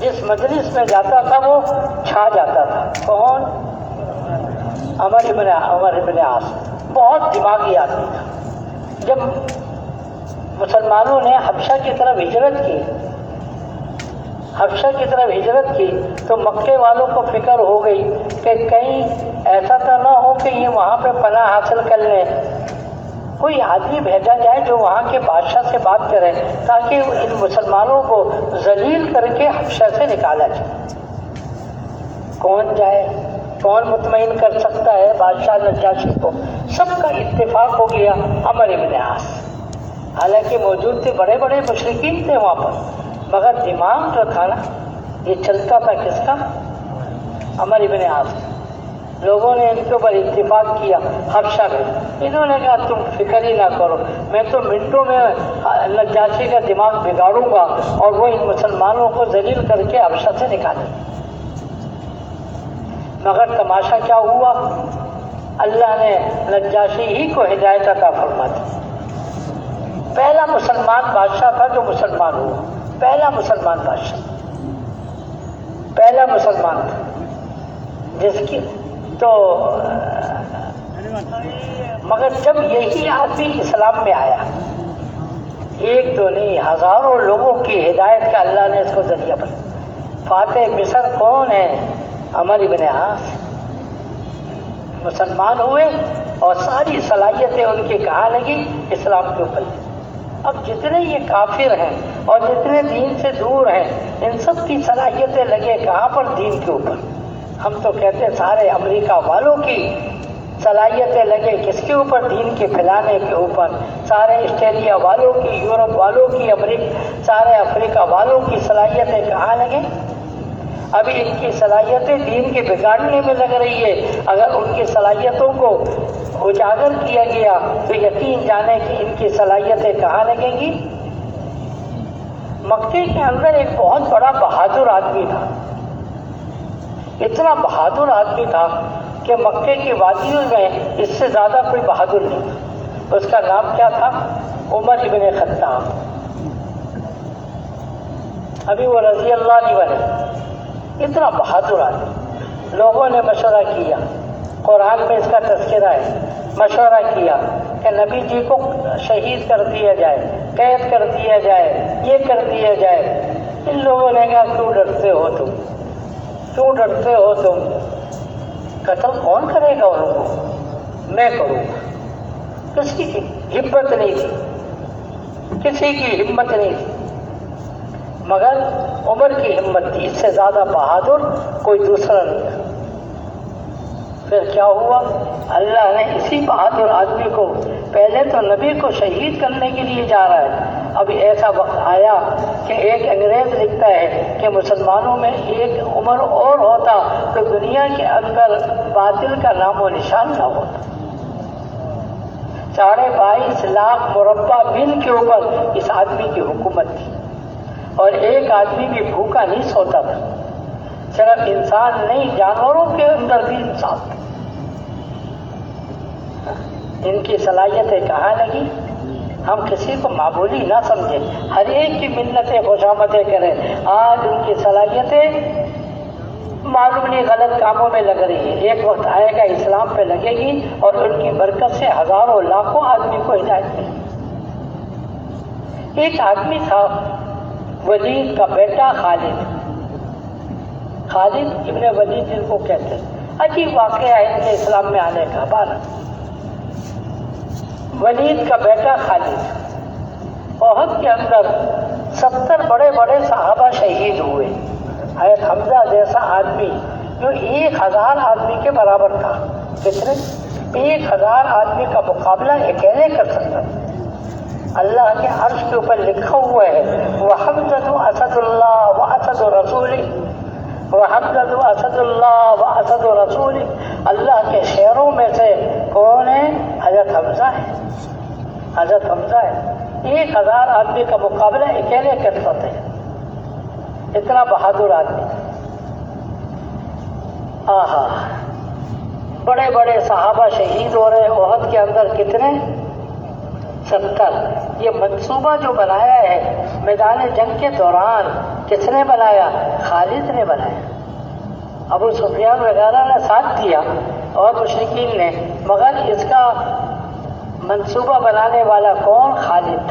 جس مجلس میں جاتا تھا وہ چھا جاتا تھا۔ کون؟ عمر ابن عاص۔ بہت دماغی آدمی تھا۔ جب مسلمانوں نے حبشہ کی طرف ہجرت کی، حبشہ کی طرف ہجرت کی تو مکے والوں کو فکر ہو گئی کہ کہیں ایسا تو نہ ہو کہ یہ وہاں پہ پناہ حاصل کر لیں، کوئی آدمی بھیجا جائے جو وہاں کے بادشاہ سے بات کرے تاکہ ان مسلمانوں کو ذلیل کر کے حبشہ سے نکالا جائے۔ کون جائے، کون مطمئن کر سکتا ہے بادشاہ نجاشی کو؟ سب کا اتفاق ہو گیا عمرو بن عاص، حالانکہ موجود تھے بڑے بڑے مشرکین تھے وہاں پر، مگر دماغ جو تھا نا یہ چلتا تھا کس کا؟ عمرو بن عاص۔ لوگوں نے ان کے اوپر اتفاق کیا حبشہ میں، انہوں نے کہا تم فکر ہی نہ کرو، میں تو منٹوں میں نجاشی کا دماغ بگاڑوں گا اور وہ ان مسلمانوں کو ذلیل کر کے حبشہ سے نکالے۔ مگر تماشا کیا ہوا؟ اللہ نے نجاشی ہی کو ہدایت عطا فرما دی۔ پہلا مسلمان بادشاہ تھا جو مسلمان ہوا، پہلا مسلمان بادشاہ، پہلا مسلمان تھا جس کی تو مگر جب یہی آدمی اسلام میں آیا، ایک تو نہیں ہزاروں لوگوں کی ہدایت کا اللہ نے اس کو ذریعہ بنا۔ فاتح مصر کون ہے؟ عمرو بن عاص۔ مسلمان ہوئے اور ساری صلاحیتیں ان کی کہاں لگی؟ اسلام کے اوپر۔ اب جتنے یہ کافر ہیں اور جتنے دین سے دور ہیں ان سب کی صلاحیتیں لگے کہاں پر؟ دین کے اوپر۔ ہم تو کہتے ہیں سارے امریکہ والوں کی صلاحیتیں لگے کس کے اوپر؟ دین کے پھیلانے کے اوپر۔ سارے آسٹریلیا والوں کی، یورپ والوں کی، سارے افریقہ والوں کی صلاحیتیں کہاں لگے؟ ابھی ان کی صلاحیتیں دین کے بگاڑنے میں لگ رہی ہے۔ اگر ان کی صلاحیتوں کو اجاگر کیا گیا تو یقین جانے کہ ان کی صلاحیتیں کہاں لگیں گی۔ مکے کے اندر ایک بہت بڑا بہادر آدمی تھا، اتنا بہادر آدمی تھا کہ مکے کی وادیوں میں اس سے زیادہ کوئی بہادر نہیں تھا۔ اس کا نام کیا تھا؟ عمر ابن خطاب۔ ابھی وہ رضی اللہ نہیں بنے، اتنا بہادر آدمی۔ لوگوں نے مشورہ کیا، قرآن میں اس کا تذکرہ ہے، مشورہ کیا کہ نبی جی کو شہید کر دیا جائے، قید کر دیا جائے، یہ کر دیا جائے۔ ان لوگوں نے کہا کیوں ڈرتے ہو تم، کیوں ڈرتے ہو تم؟ قتل کون کرے گا ان کو؟ میں کروں گا۔ کسی کی ہمت نہیں تھی، کسی کی ہمت نہیں تھی، مگر عمر کی ہمت تھی۔ اس سے زیادہ بہادر کوئی دوسرا نہیں تھا۔ پھر کیا ہوا؟ اللہ نے اسی بہادر آدمی کو، پہلے تو نبی کو شہید کرنے کے لیے جا رہا ہے، ابھی ایسا وقت آیا کہ ایک انگریز لکھتا ہے کہ مسلمانوں میں ایک عمر اور ہوتا تو دنیا کے اندر باطل کا نام و نشان نہ ہوتا۔ 22.5 لاکھ مربع میل کے اوپر اس آدمی کی حکومت تھی اور ایک آدمی بھی بھوکا نہیں سوتا تھا۔ صرف انسان نہیں، جانوروں کے اندر بھی انصاف تھا۔ ان کی صلاحیتیں کہاں لگی؟ ہم کسی کو معمولی نہ سمجھیں، ہر ایک کی منتیں خوشامدیں کریں۔ آج ان کی صلاحیتیں معلوم نہیں غلط کاموں میں لگ رہی ہے، ایک وقت آئے گا اسلام پہ لگے گی اور ان کی برکت سے ہزاروں لاکھوں آدمی کو ہدایت ملے۔ ایک آدمی تھا ولید کا بیٹا خالد، خالد ابن ولید جن کو کہتے ہیں۔ عجیب واقعہ ہے ان کے اسلام میں آنے کا۔ بارہ ولید کا بیٹا خالد، احد کے اندر 70 بڑے بڑے صحابہ شہید ہوئے۔ حضرت حمزہ جیسا آدمی جو 1000 آدمی کے برابر تھا، کتنے؟ 1000 آدمی کا مقابلہ اکیلے کر سکتا تھا۔ اللہ کے عرش کے اوپر لکھا ہوا ہے وَحَمْزَةُ أَسَدُ اللَّهِ وَأَسَدُ رَسُولِهِ، وَحَمْزَةُ أَسَدُ اللَّهِ وَأَسَدُ رَسُولِهِ۔ اللہ کے شعروں میں سے کون ہے؟ حضرت حمزہ ہے، حضرت حمزہ ہے۔ 1000 آدمی کا مقابلہ اکیلے کر سکتے ہیں، اتنا بہادر آدمی۔ آہا، بڑے بڑے صحابہ شہید ہو رہے احد کے اندر، کتنے؟ 70۔ یہ منصوبہ جو بنایا ہے میدان جنگ کے دوران کس نے بنایا؟ خالد نے بنایا۔ ابو سفیان وغیرہ نے ساتھ دیا اور مشرکین نے، مگر اس کا منصوبہ بنانے والا کون؟ خالد۔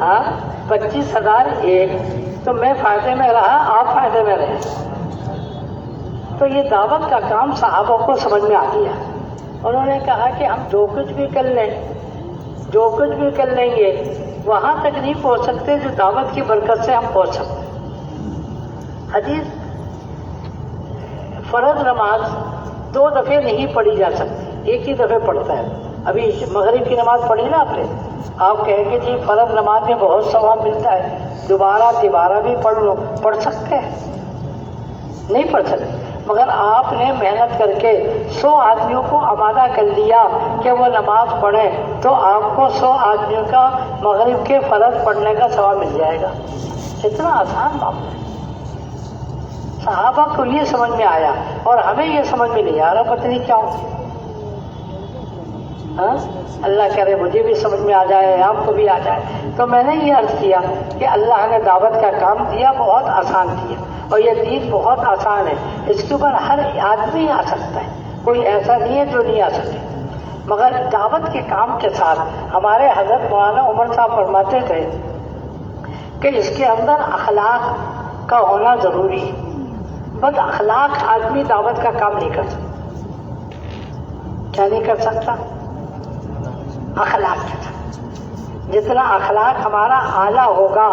25,001 تو میں فائدے میں رہا، آپ فائدے میں رہے۔ تو یہ دعوت کا کام صحابہ کو سمجھ میں آ گیا۔ انہوں نے کہا کہ ہم جو کچھ بھی کر لیں، جو کچھ بھی کر لیں گے، وہاں تک نہیں پہنچ سکتے جو دعوت کی برکت سے ہم پہنچ سکتے۔ حدیث فرض نماز 2 دفعے نہیں پڑھی جا سکتی، ایک ہی دفعہ پڑھتا ہے۔ ابھی مغرب کی نماز پڑھی نا آپ کہیں گے جی فرض نماز میں بہت ثواب ملتا ہے، دوبارہ بھی پڑھ لو، پڑھ سکتے ہیں؟ نہیں پڑھ سکتے، مگر آپ نے محنت کر کے 100 آدمیوں کو آمادہ کر لیا کہ وہ نماز پڑھیں، تو آپ کو 100 آدمیوں کا مغرب کے فرض پڑھنے کا ثواب مل جائے گا۔ اتنا آسان معاملہ ہے۔ صحابہ کو یہ سمجھ میں آیا اور ہمیں یہ سمجھ میں نہیں آ رہا، پتہ نہیں کیا ہو۔ اللہ کرے مجھے بھی سمجھ میں آ جائے، آپ کو بھی آ جائے۔ تو میں نے یہ عرض کیا کہ اللہ نے دعوت کا کام دیا، بہت آسان کیا، اور یہ دین بہت آسان ہے، اس کے اوپر ہر آدمی آ سکتا ہے، کوئی ایسا نہیں ہے جو نہیں آ سکے۔ مگر دعوت کے کام کے ساتھ ہمارے حضرت مولانا عمر صاحب فرماتے تھے کہ اس کے اندر اخلاق کا ہونا ضروری ہے۔ بد اخلاق آدمی دعوت کا کام نہیں کر سکتا۔ کیا نہیں کر سکتا؟ اخلاق کے ساتھ جتنا اخلاق ہمارا اعلیٰ ہوگا،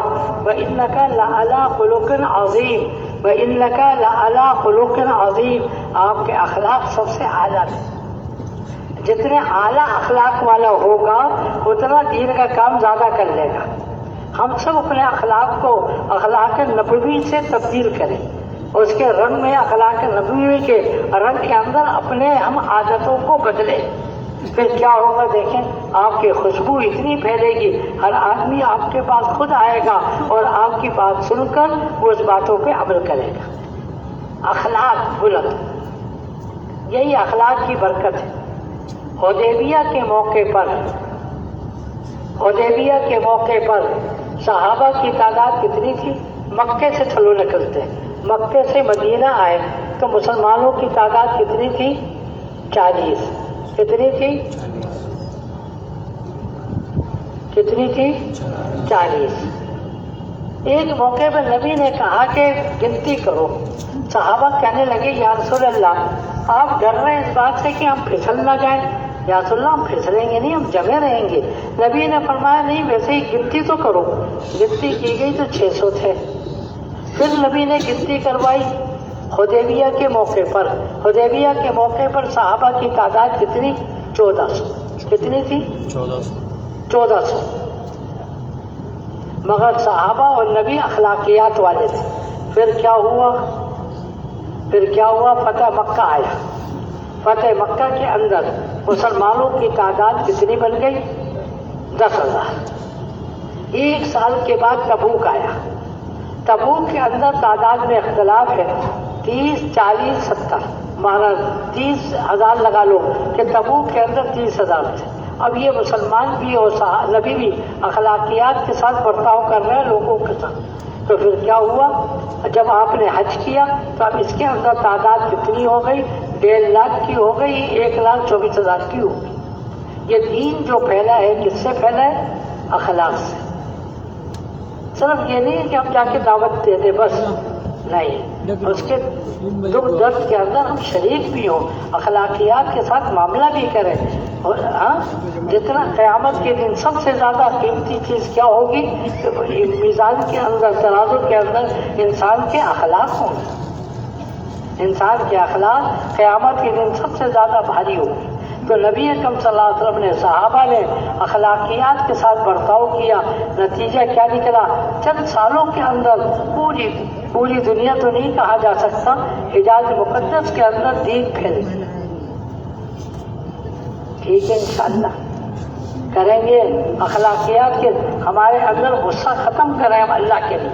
وَإِنَّكَ لَعَلَىٰ خُلُقٍ عَظِيمٍ وَإِنَّكَ لَعَلَىٰ خُلُقٍ عَظِيمٍ، آپ کے اخلاق سب سے اعلیٰ ہیں۔ جتنے اعلیٰ اخلاق والا ہوگا اتنا دین کا کام زیادہ کر لے گا۔ ہم سب اپنے اخلاق کو اخلاق نبوی سے تبدیل کریں، اس کے رنگ میں اخلاق نبوی کے رنگ کے اندر اپنے ہم عادتوں کو بدلیں۔ پھر کیا ہوگا دیکھیں، آپ کی خوشبو اتنی پھیلے گی، ہر آدمی آپ کے پاس خود آئے گا اور آپ کی بات سن کر وہ اس باتوں پہ عمل کرے گا۔ اخلاق بلند، یہی اخلاق کی برکت ہے۔ حدیبیہ کے موقع پر صحابہ کی تعداد کتنی تھی؟ مکے سے چلو نکلتے، مکے سے مدینہ آئے تو مسلمانوں کی تعداد کتنی تھی؟ 40۔ کتنی تھی؟ 40۔ ایک موقع پہ نبی نے کہا کہ گنتی کرو، صحابہ کہنے لگے یا رسول اللہ آپ ڈر رہے ہیں اس بات سے کہ ہم پھسل نہ جائیں؟ یا رسول اللہ ہم پھسلیں گے نہیں، ہم جمے رہیں گے۔ نبی نے فرمایا نہیں، ویسے ہی گنتی تو کرو۔ گنتی کی گئی تو 600 تھے۔ پھر نبی نے گنتی کروائی حدیبیہ کے موقع پر صحابہ کی تعداد کتنی؟ 1400۔ کتنی تھی؟ 1400۔ مگر صحابہ اور نبی اخلاقیات والے تھے۔ پھر کیا ہوا؟ فتح مکہ آیا۔ فتح مکہ کے اندر مسلمانوں کی تعداد کتنی بن گئی؟ 10,000۔ 1 سال کے بعد تبوک آیا۔ تبوک کے اندر تعداد میں اختلاف ہے، 30، 40، 70، مانا 30,000 لگا لو کہ تبوک کے اندر 30,000 تھے۔ اب یہ مسلمان بھی اور نبی بھی اخلاقیات کے ساتھ برتاؤ کر رہے ہیں لوگوں کے ساتھ۔ تو پھر کیا ہوا؟ جب آپ نے حج کیا تو اب اس کے اندر تعداد کتنی ہو گئی؟ 1.5 لاکھ کی ہو گئی، 1,24,000 کی ہو گئی۔ یہ دین جو پھیلا ہے کس سے پھیلا ہے؟ اخلاق سے۔ صرف یہ نہیں ہے کہ ہم جا کے دعوت دے دیں بس، نہیں، اس کے دکھ درد کے اندر ہم شریک بھی ہوں، اخلاقیات کے ساتھ معاملہ بھی کریں۔ اور جتنا قیامت کے دن سب سے زیادہ قیمتی چیز کیا ہوگی؟ میزان کے اندر، ترازو کے اندر انسان کے اخلاق ہوں گے۔ انسان کے اخلاق قیامت کے دن سب سے زیادہ بھاری ہوگی۔ تو نبی اکرم صلی اللہ علیہ وسلم نے، صحابہ نے اخلاقیات کے ساتھ برتاؤ کیا، نتیجہ کیا نکلا؟ چند سالوں کے اندر پوری دنیا تو نہیں کہا جا سکتا، حجاز مقدس کے اندر دین پھیل گیا۔ ٹھیک ہے، انشاءاللہ کریں گے اخلاقیات کے، ہمارے اندر غصہ ختم کریں ہم اللہ کے لیے،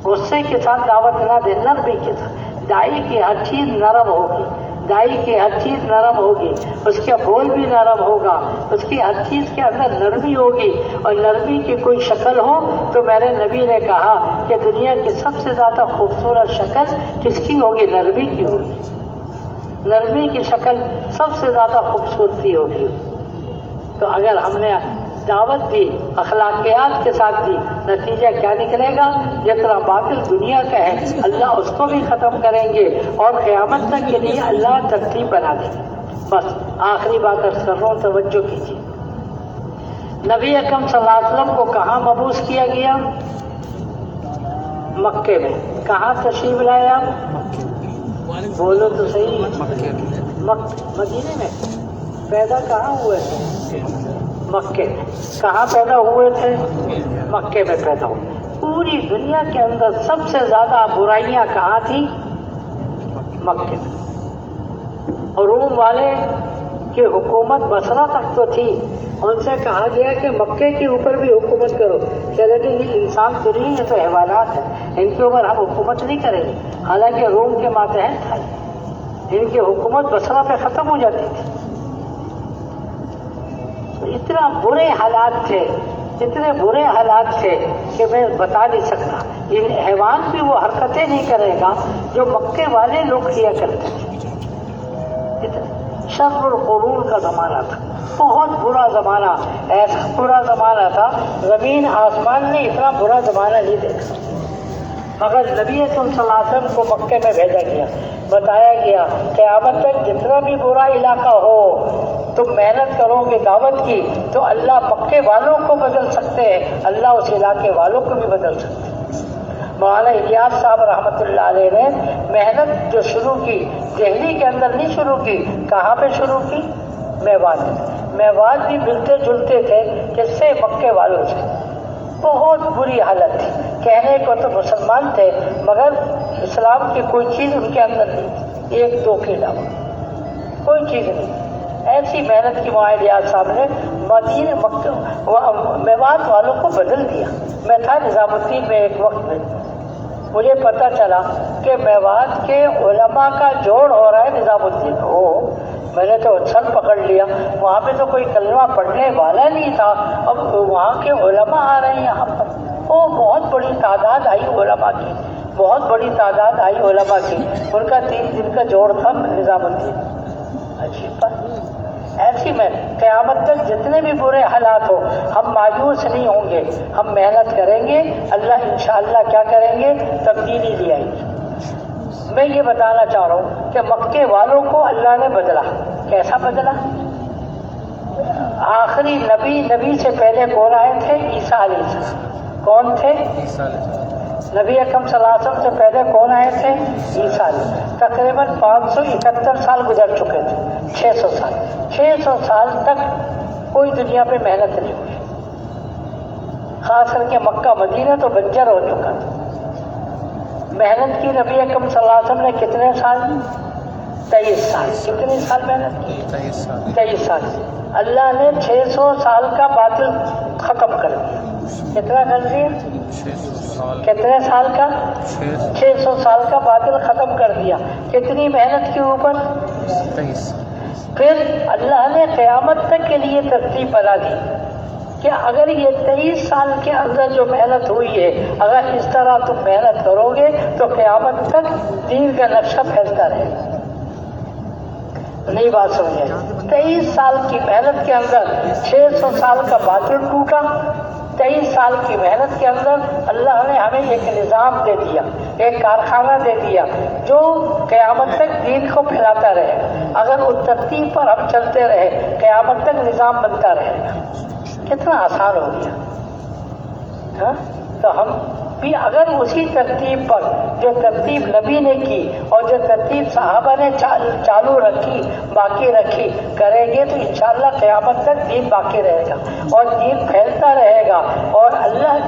غصے کے ساتھ دعوت نہ دیں، نرمی کے ساتھ۔ دائی کی ہر چیز نرم ہوگی، دائی کی ہر چیز نرم ہوگی، اس کا بول بھی نرم ہوگا، اس کی ہر چیز کے اندر نرمی ہوگی۔ اور نرمی کی کوئی شکل ہو تو میرے نبی نے کہا کہ دنیا کی سب سے زیادہ خوبصورت شکل کس کی ہوگی؟ نرمی کی ہوگی۔ نرمی کی شکل سب سے زیادہ خوبصورتی ہوگی۔ تو اگر ہم نے دعوت دی، اخلاقیات کے ساتھ دی، نتیجہ کیا نکلے گا؟ جتنا باطل دنیا کا ہے اللہ اس کو بھی ختم کریں گے اور قیامت تک کے لیے اللہ ترتیب بنا دیں گے۔ بس آخری بات عرض کر رہا ہوں، توجہ کیجیے۔ نبی اکرم صلی اللہ علیہ وسلم کو کہاں مبعوث کیا گیا؟ مکے میں۔ کہاں تشریف لایا؟ بولو تو صحیح۔ مدینے میں۔ پیدا کہاں ہوئے تھے؟ مکے میں۔ کہاں پیدا ہوئے تھے؟ مکے میں پیدا ہوئے۔ پوری دنیا کے اندر سب سے زیادہ برائیاں کہاں تھیں؟ مکے میں۔ اور روم والے کی حکومت بصرہ تک تو تھی، ان سے کہا گیا کہ مکے کے اوپر بھی حکومت کرو، چلے کہ یہ انسان تو نہیں، یہ تو حیوانات ہیں، ان کے اوپر ہم حکومت نہیں کریں گے۔ حالانکہ روم کے ماتحت تھا، ان کی حکومت بصرہ پہ ختم ہو جاتی تھی۔ اتنا برے حالات تھے، اتنے برے حالات تھے کہ میں بتا نہیں سکتا۔ ان حیوان بھی وہ حرکتیں نہیں کرے گا جو مکے والے لوگ کیا کرتے تھے۔ شر القرون کا زمانہ تھا، بہت برا زمانہ، ایسا برا زمانہ تھا زمین آسمان نے اتنا برا زمانہ نہیں دیکھا۔ مگر نبی اکرم صلی اللہ علیہ وسلم کو مکے میں بھیجا گیا، بتایا گیا قیامت تک جتنا بھی برا علاقہ ہو تم محنت کرو گے دعوت کی تو اللہ مکے والوں کو بدل سکتے ہیں، اللہ اس علاقے والوں کو بھی بدل سکتے ہیں۔ مولانا الیاس صاحب رحمۃ اللہ علیہ نے محنت جو شروع کی دہلی کے اندر نہیں شروع کی، کہاں پہ شروع کی؟ میوات۔ میوات بھی ملتے جلتے تھے کس سے؟ مکے والوں سے۔ بہت بری حالت تھی، کہنے کو تو مسلمان تھے مگر اسلام کی کوئی چیز ان کے اندر نہیں تھی، ایک دو کے علاوہ کوئی چیز نہیں۔ ایسی محنت کی مولانا الیاس صاحب نے مدینے میوات والوں کو بدل دیا۔ میں تھا نظام الدین میں ایک وقت میں، مجھے پتہ چلا کہ میوات کے علماء کا جوڑ ہو رہا ہے نظام الدین۔ میں نے تو سر پکڑ لیا، وہاں پہ تو کوئی کلمہ پڑھنے والا نہیں تھا، اب وہاں کے علماء آ رہے ہیں یہاں پر۔ بہت بڑی تعداد آئی علماء کی، بہت بڑی تعداد آئی علماء کی۔ ان کا 3 دن کا جوڑ تھا نظام الدین۔ اچھی بات۔ ایسی میں قیامت تک جتنے بھی برے حالات ہو ہم مایوس نہیں ہوں گے، ہم محنت کریں گے، اللہ انشاءاللہ کیا کریں گے؟ تبدیلی لے آئیں گے۔ میں یہ بتانا چاہ رہا ہوں کہ مکے والوں کو اللہ نے بدلا۔ کیسا بدلا؟ آخری نبی سے پہلے کون آئے تھے؟ عیسیٰ علیہ السلام۔ کون تھے؟ نبی اکرم صلی اللہ علیہ وسلم سے پہلے کون آئے تھے؟ عیسیٰ علیہ۔ تقریباً 571 سال گزر چکے تھے، 600 سال۔ 600 سال تک کوئی دنیا پہ محنت نہیں ہوئی، خاص کر کے مکہ مدینہ تو بنجر ہو چکا تھا۔ محنت کی نبی اکرم صلی اللہ علیہ وسلم نے کتنے سال؟ 23 سال۔ کتنے سال محنت کی؟ 23 سال۔ اللہ نے 600 سال کا باطل ختم کر دیا۔ کتنا کر دیا؟ کتنے سال کا؟ 600 سال کا باطل ختم کر دیا۔ کتنی محنت کے اوپر؟ 23۔ پھر اللہ نے قیامت تک کے لیے ترتیب بنا دی کہ اگر یہ 23 سال کے اندر جو محنت ہوئی ہے، اگر اس طرح تم محنت کرو گے تو قیامت تک دین کا نقشہ پھیلتا رہے گا۔ نہیں بات سمجھے؟ 23 سال کی محنت کے اندر 600 سال کا باطل ٹوٹا۔ 23 سال کی محنت کے اندر اللہ نے ہمیں ایک نظام دے دیا، ایک کارخانہ دے دیا جو قیامت تک دین کو پھیلاتا رہے۔ اگر اس ترتیب پر ہم چلتے رہے قیامت تک نظام بنتا رہے گا۔ کتنا آسان ہو گیا۔ تو ہم بھی اگر اسی ترتیب پر جو ترتیب نبی نے کی اور جو ترتیب صحابہ نے چالو رکھی، باقی رکھی، کریں گے تو انشاءاللہ قیامت تک دین باقی رہے گا اور دین پھیلتا رہے گا۔ اور اللہ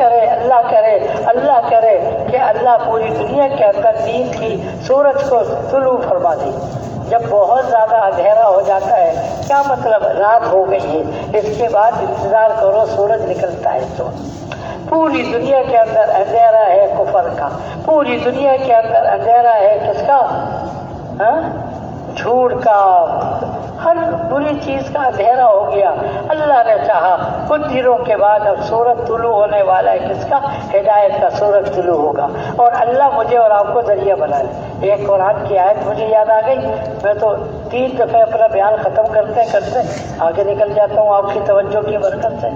کرے کہ اللہ پوری دنیا کے اندر دین کی سورج کو طلوع فرما دے۔ جب بہت زیادہ اندھیرا ہو جاتا ہے، کیا مطلب رات ہو گئی ہے، اس کے بعد انتظار کرو سورج نکلتا ہے تو پوری دنیا کے اندر اندھیرا ہے کفر کا، پوری دنیا کے اندر اندھیرا ہے کس کا؟ جھوٹ کا، ہر بری چیز کا اندھیرا ہو گیا. اللہ نے چاہا کچھ دنوں کے بعد اب سورج طلوع ہونے والا ہے. کس کا؟ ہدایت کا سورج طلوع ہوگا. اور اللہ مجھے اور آپ کو ذریعہ بنا لے. ایک قرآن کی آیت مجھے یاد آ گئی. میں تو 3 دفعہ اپنا بیان ختم کرتے آگے نکل جاتا ہوں آپ کی توجہ کی برکت سے.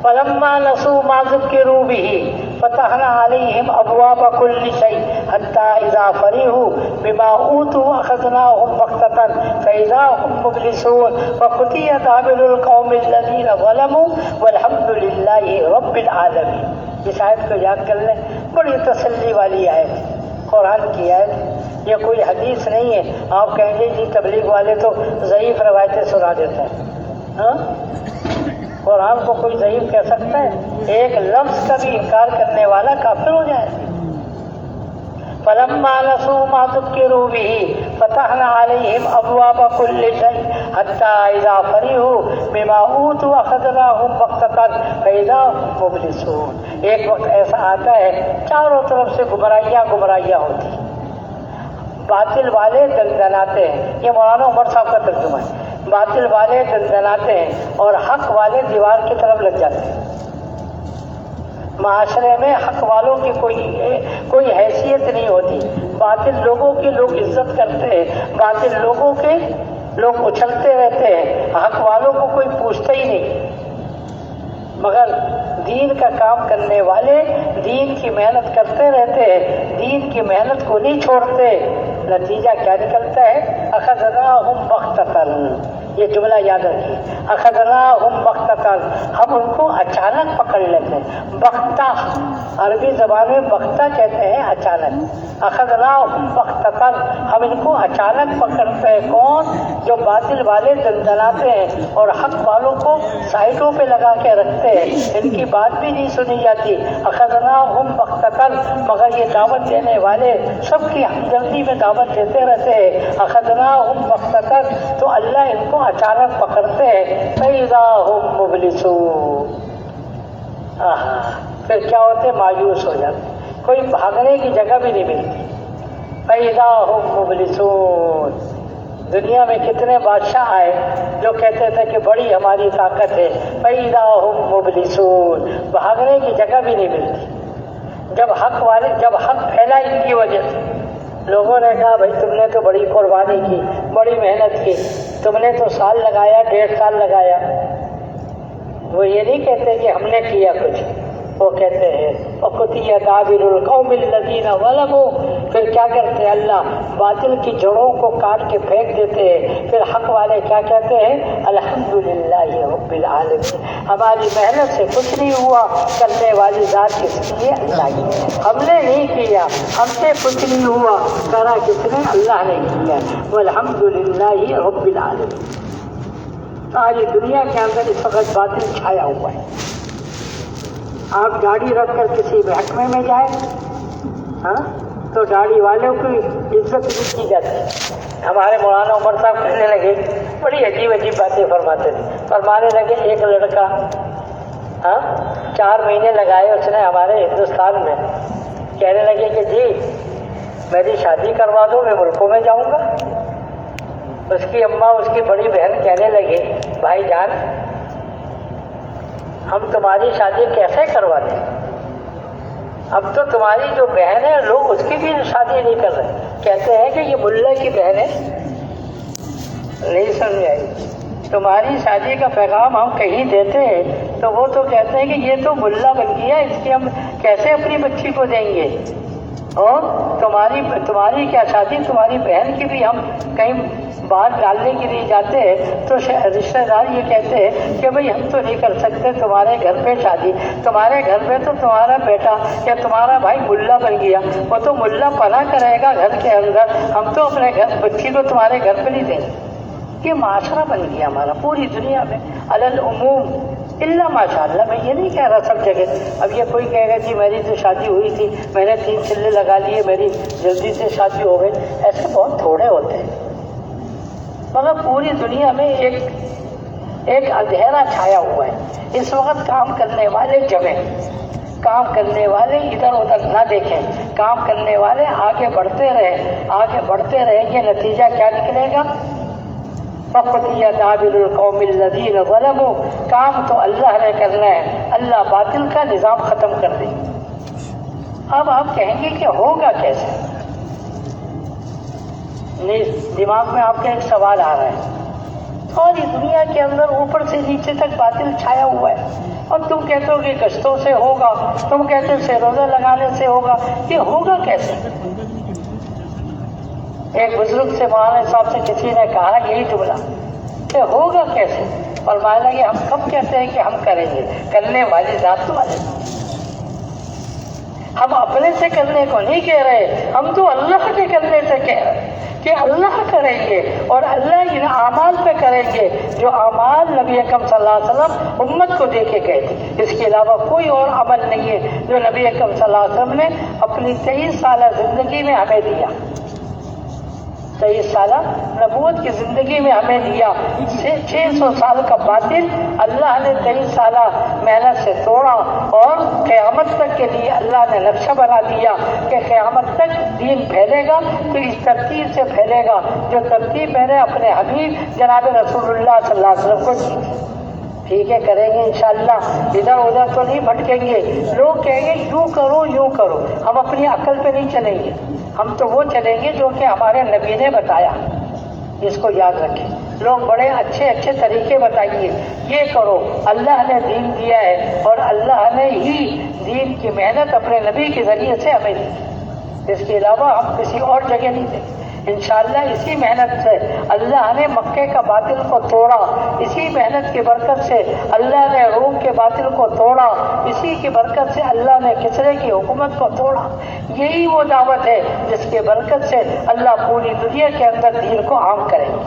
فلما نسوا ما ذكروا به فتحنا عليهم ابواب كل شيء حتى اذا فرحوا بما اوتوا اخذناهم بغتة فاذا هم مبلسون وقضي دابر القوم الذين ظلموا والحمد لله رب العالمين. اس آیت کو یاد کر لیں، بڑی تسلی والی آیت، قرآن کی آیت. یہ کوئی حدیث نہیں ہے. آپ کہیں گے جی تبلیغ والے تو ضعیف روایتیں سنا دیتے ہیں. ہاں، قرآن کو کوئی ضعیف کہہ سکتا ہے؟ ایک لفظ کا بھی انکار کرنے والا کافر ہو جائے. فلما نسوا ما ذكروا به فتحنا عليهم ابواب كل شيء حتى اذا فرحوا بما اوتوا اخذناهم بغتة فاذا هم مبلسون. ایک وقت ایسا آتا ہے چاروں طرف سے گمراہیاں ہوتی، باطل والے دندناتے ہیں. یہ مولانا عمر صاحب کا ترجمہ ہے. باطل والے دندناتے ہیں اور حق والے دیوار کی طرف لگ جاتے ہیں. معاشرے میں حق والوں کی کوئی حیثیت نہیں ہوتی. باطل لوگوں کی لوگ عزت کرتے ہیں، باطل لوگوں کے لوگ اچھلتے رہتے ہیں، حق والوں کو کوئی پوچھتا ہی نہیں. مگر دین کا کام کرنے والے دین کی محنت کرتے رہتے ہیں، دین کی محنت کو نہیں چھوڑتے. نتیجہ کیا نکلتا ہے؟ اخذناہم بغتۃ. یہ جملہ یاد رکھیے، اخذناہم بغتۃ، ہم ان کو اچانک پکڑ لیتے ہیں. بغتہ عربی زبان میں بغتہ کہتے ہیں اچانک. اخذناہم بغتۃ، ہم ان کو اچانک پکڑتے ہیں. کون؟ جو باطل والے دندناتے ہیں اور حق والوں کو سائٹوں پہ لگا کے رکھتے ہیں، ان کی بات بھی نہیں سنی جاتی. اخذناہم بغتۃ، مگر یہ دعوت دینے والے سب کی ہمدردی میں دعوت دیتے رہتے ہیں. اخذناہم بغتۃ، تو اللہ ان کو اچانک پکڑتے ہیں. فاذا هم مبلسون، پھر کیا ہوتے؟ مایوس ہو جاتے، کوئی بھاگنے کی جگہ بھی نہیں ملتی. فاذا هم مبلسون. دنیا میں کتنے بادشاہ آئے جو کہتے تھے کہ بڑی ہماری طاقت ہے. فاذا هم مبلسون، بھاگنے کی جگہ بھی نہیں ملتی. جب حق پھیلا ان کی وجہ سے، لوگوں نے کہا بھائی تم نے تو بڑی قربانی کی، بڑی محنت کی، تم نے تو سال لگایا، 1.5 سال لگایا. وہ یہ نہیں کہتے کہ ہم نے کیا کچھ، وہ کہتے ہیں وَقُضِيَ دَابِرُ الْقَوْمِ الَّذِينَ ظَلَمُوا. پھر کیا کرتے ہیں؟ اللہ باطل کی جڑوں کو کاٹ کے پھینک دیتے ہیں. پھر حق والے کیا کہتے ہیں؟ الحمدللہ رب العالمین، ہماری محنت سے کچھ نہیں ہوا، کرنے والی ذات کس لیے؟ اللہ کی. ہم نے نہیں کیا، ہم سے کچھ نہیں ہوا، کرا کس نے؟ اللہ نے کیا. والحمدللہ رب العالمین. ساری دنیا کے اندر اس وقت باطل چھایا ہوا ہے. آپ گاڑی رکھ کر کسی محکمے میں جائیں تو گاڑی والوں کی عزت نہیں کی جاتی. ہمارے مولانا عمر صاحب کہنے لگے، بڑی عجیب باتیں فرماتے تھے. فرمانے لگے ایک لڑکا 4 مہینے لگائے اس نے ہمارے ہندوستان میں. کہنے لگے کہ جی میری شادی کروا دو، میں ملکوں میں جاؤں گا. اس کی اماں، اس کی بڑی بہن کہنے لگے بھائی جان ہم تمہاری شادی کیسے کروا دیں؟ اب تو تمہاری جو بہن ہے لوگ اس کی بھی شادی نہیں کر رہے. کہتے ہیں کہ یہ ملا کی بہن ہے. نہیں سمجھ آئی؟ تمہاری شادی کا پیغام ہم کہیں دیتے ہیں تو وہ تو کہتے ہیں کہ یہ تو ملا بن گیا، اس کی ہم کیسے اپنی بچی کو دیں گے. اور تمہاری کیا شادی، تمہاری بہن کی بھی ہم کہیں بات ڈالنے کے لیے جاتے ہیں تو رشتہ دار یہ کہتے ہیں کہ بھئی ہم تو نہیں کر سکتے تمہارے گھر پہ شادی. تمہارے گھر پہ تو تمہارا بیٹا یا تمہارا بھائی ملا بن گیا، وہ تو ملا پناہ کرے گا گھر کے اندر، ہم تو اپنے بچی کو تمہارے گھر پہ نہیں دیں گے. یہ معاشرہ بن گیا ہمارا پوری دنیا میں علی العموم الا ماشاء اللہ. میں یہ نہیں کہہ رہا سب جگہ. اب یہ کوئی کہے گا جی میری تو شادی ہوئی تھی، میں نے 3 چلے لگا لیے، میری جلدی سے شادی ہو گئی. ایسے بہت تھوڑے ہوتے ہیں. مگر پوری دنیا میں ایک اندھیرا چھایا ہوا ہے. اس وقت کام کرنے والے جمیں، کام کرنے والے ادھر ادھر نہ دیکھیں، کام کرنے والے آگے بڑھتے رہیں. یہ نتیجہ کیا نکلے گا؟ فقضی دابر القوم الذین ظلموا، کام تو اللہ نے کرنا ہے، اللہ باطل کا نظام ختم کر دے۔ اب آپ کہیں گے کہ ہوگا کیسے؟ دماغ میں آپ کا ایک سوال آ رہا ہے، ساری دنیا کے اندر اوپر سے نیچے تک باطل چھایا ہوا ہے، اور تم کہتے ہو کہ گشتوں سے ہوگا، تم کہتے ہو سے روزہ لگانے سے ہوگا، یہ ہوگا کیسے؟ ایک بزرگ سے مولانا صاحب سے کسی نے کہا یہی جملہ کہ ہوگا کیسے؟ فرمایا لگے ہم کب کہتے ہیں کہ ہم کریں گے؟ کرنے والی ذات والے، ہم اپنے سے کرنے کو نہیں کہہ رہے، ہم تو اللہ کے کرنے سے کہہ رہے ہیں کہ اللہ کریں گے، اور اللہ ان اعمال پہ کریں گے جو اعمال نبی اکرم صلی اللہ علیہ وسلم امت کو دے کے گئے تھے۔ اس کے علاوہ کوئی اور عمل نہیں ہے جو نبی اکرم صلی اللہ علیہ وسلم نے اپنی 23 سالہ زندگی میں ہمیں دیا، 23 سالہ نبوت کی زندگی میں ہمیں دیا۔ 600 سال کا باطل اللہ نے 23 سالہ محنت سے توڑا، اور قیامت تک کے لیے اللہ نے نقشہ بنا دیا کہ قیامت تک دین پھیلے گا تو اس ترتیب سے پھیلے گا جو ترتیب میں نے اپنے حبیب جناب رسول اللہ صلی اللہ علیہ وسلم کو دی۔ ٹھیک ہے، کریں گے انشاءاللہ، ادھر ادھر تو نہیں بھٹکیں گے۔ لوگ کہیں گے یوں کرو یوں کرو، ہم اپنی عقل پہ نہیں چلیں گے، ہم تو وہ چلیں گے جو کہ ہمارے نبی نے بتایا۔ اس کو یاد رکھیں، لوگ بڑے اچھے اچھے طریقے بتائیے، یہ کرو، اللہ نے دین دیا ہے، اور اللہ نے ہی دین کی محنت اپنے نبی کے ذریعے سے ہمیں دی، اس کے علاوہ ہم کسی اور جگہ نہیں دیں۔ انشاءاللہ اسی محنت سے اللہ نے مکے کا باطل کو توڑا، اسی محنت کی برکت سے اللہ نے روم کے باطل کو توڑا، اسی کی برکت سے اللہ نے کسرے کی حکومت کو توڑا۔ یہی وہ دعوت ہے جس کی برکت سے اللہ پوری دنیا کے اندر دین کو عام کرے گا۔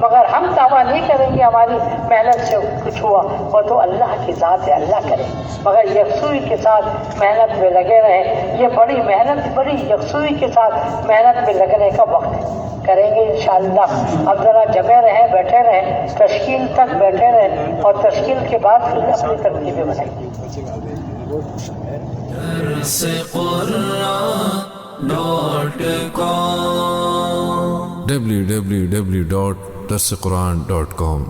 مگر ہم دعویٰ نہیں کریں گے ہماری محنت سے کچھ ہوا، وہ تو اللہ کی ذات ہے، اللہ کرے، مگر یکسوئی کے ساتھ محنت میں لگے رہیں۔ یہ بڑی محنت، بڑی یکسوئی کے ساتھ محنت میں لگنے کا وقت ہے، کریں گے انشاءاللہ۔ اب ذرا جمے رہیں، بیٹھے رہیں، تشکیل تک بیٹھے رہیں، اور تشکیل کے بعد پھر اپنی ترتیبیں بنائیں گے۔ www.darsequran.com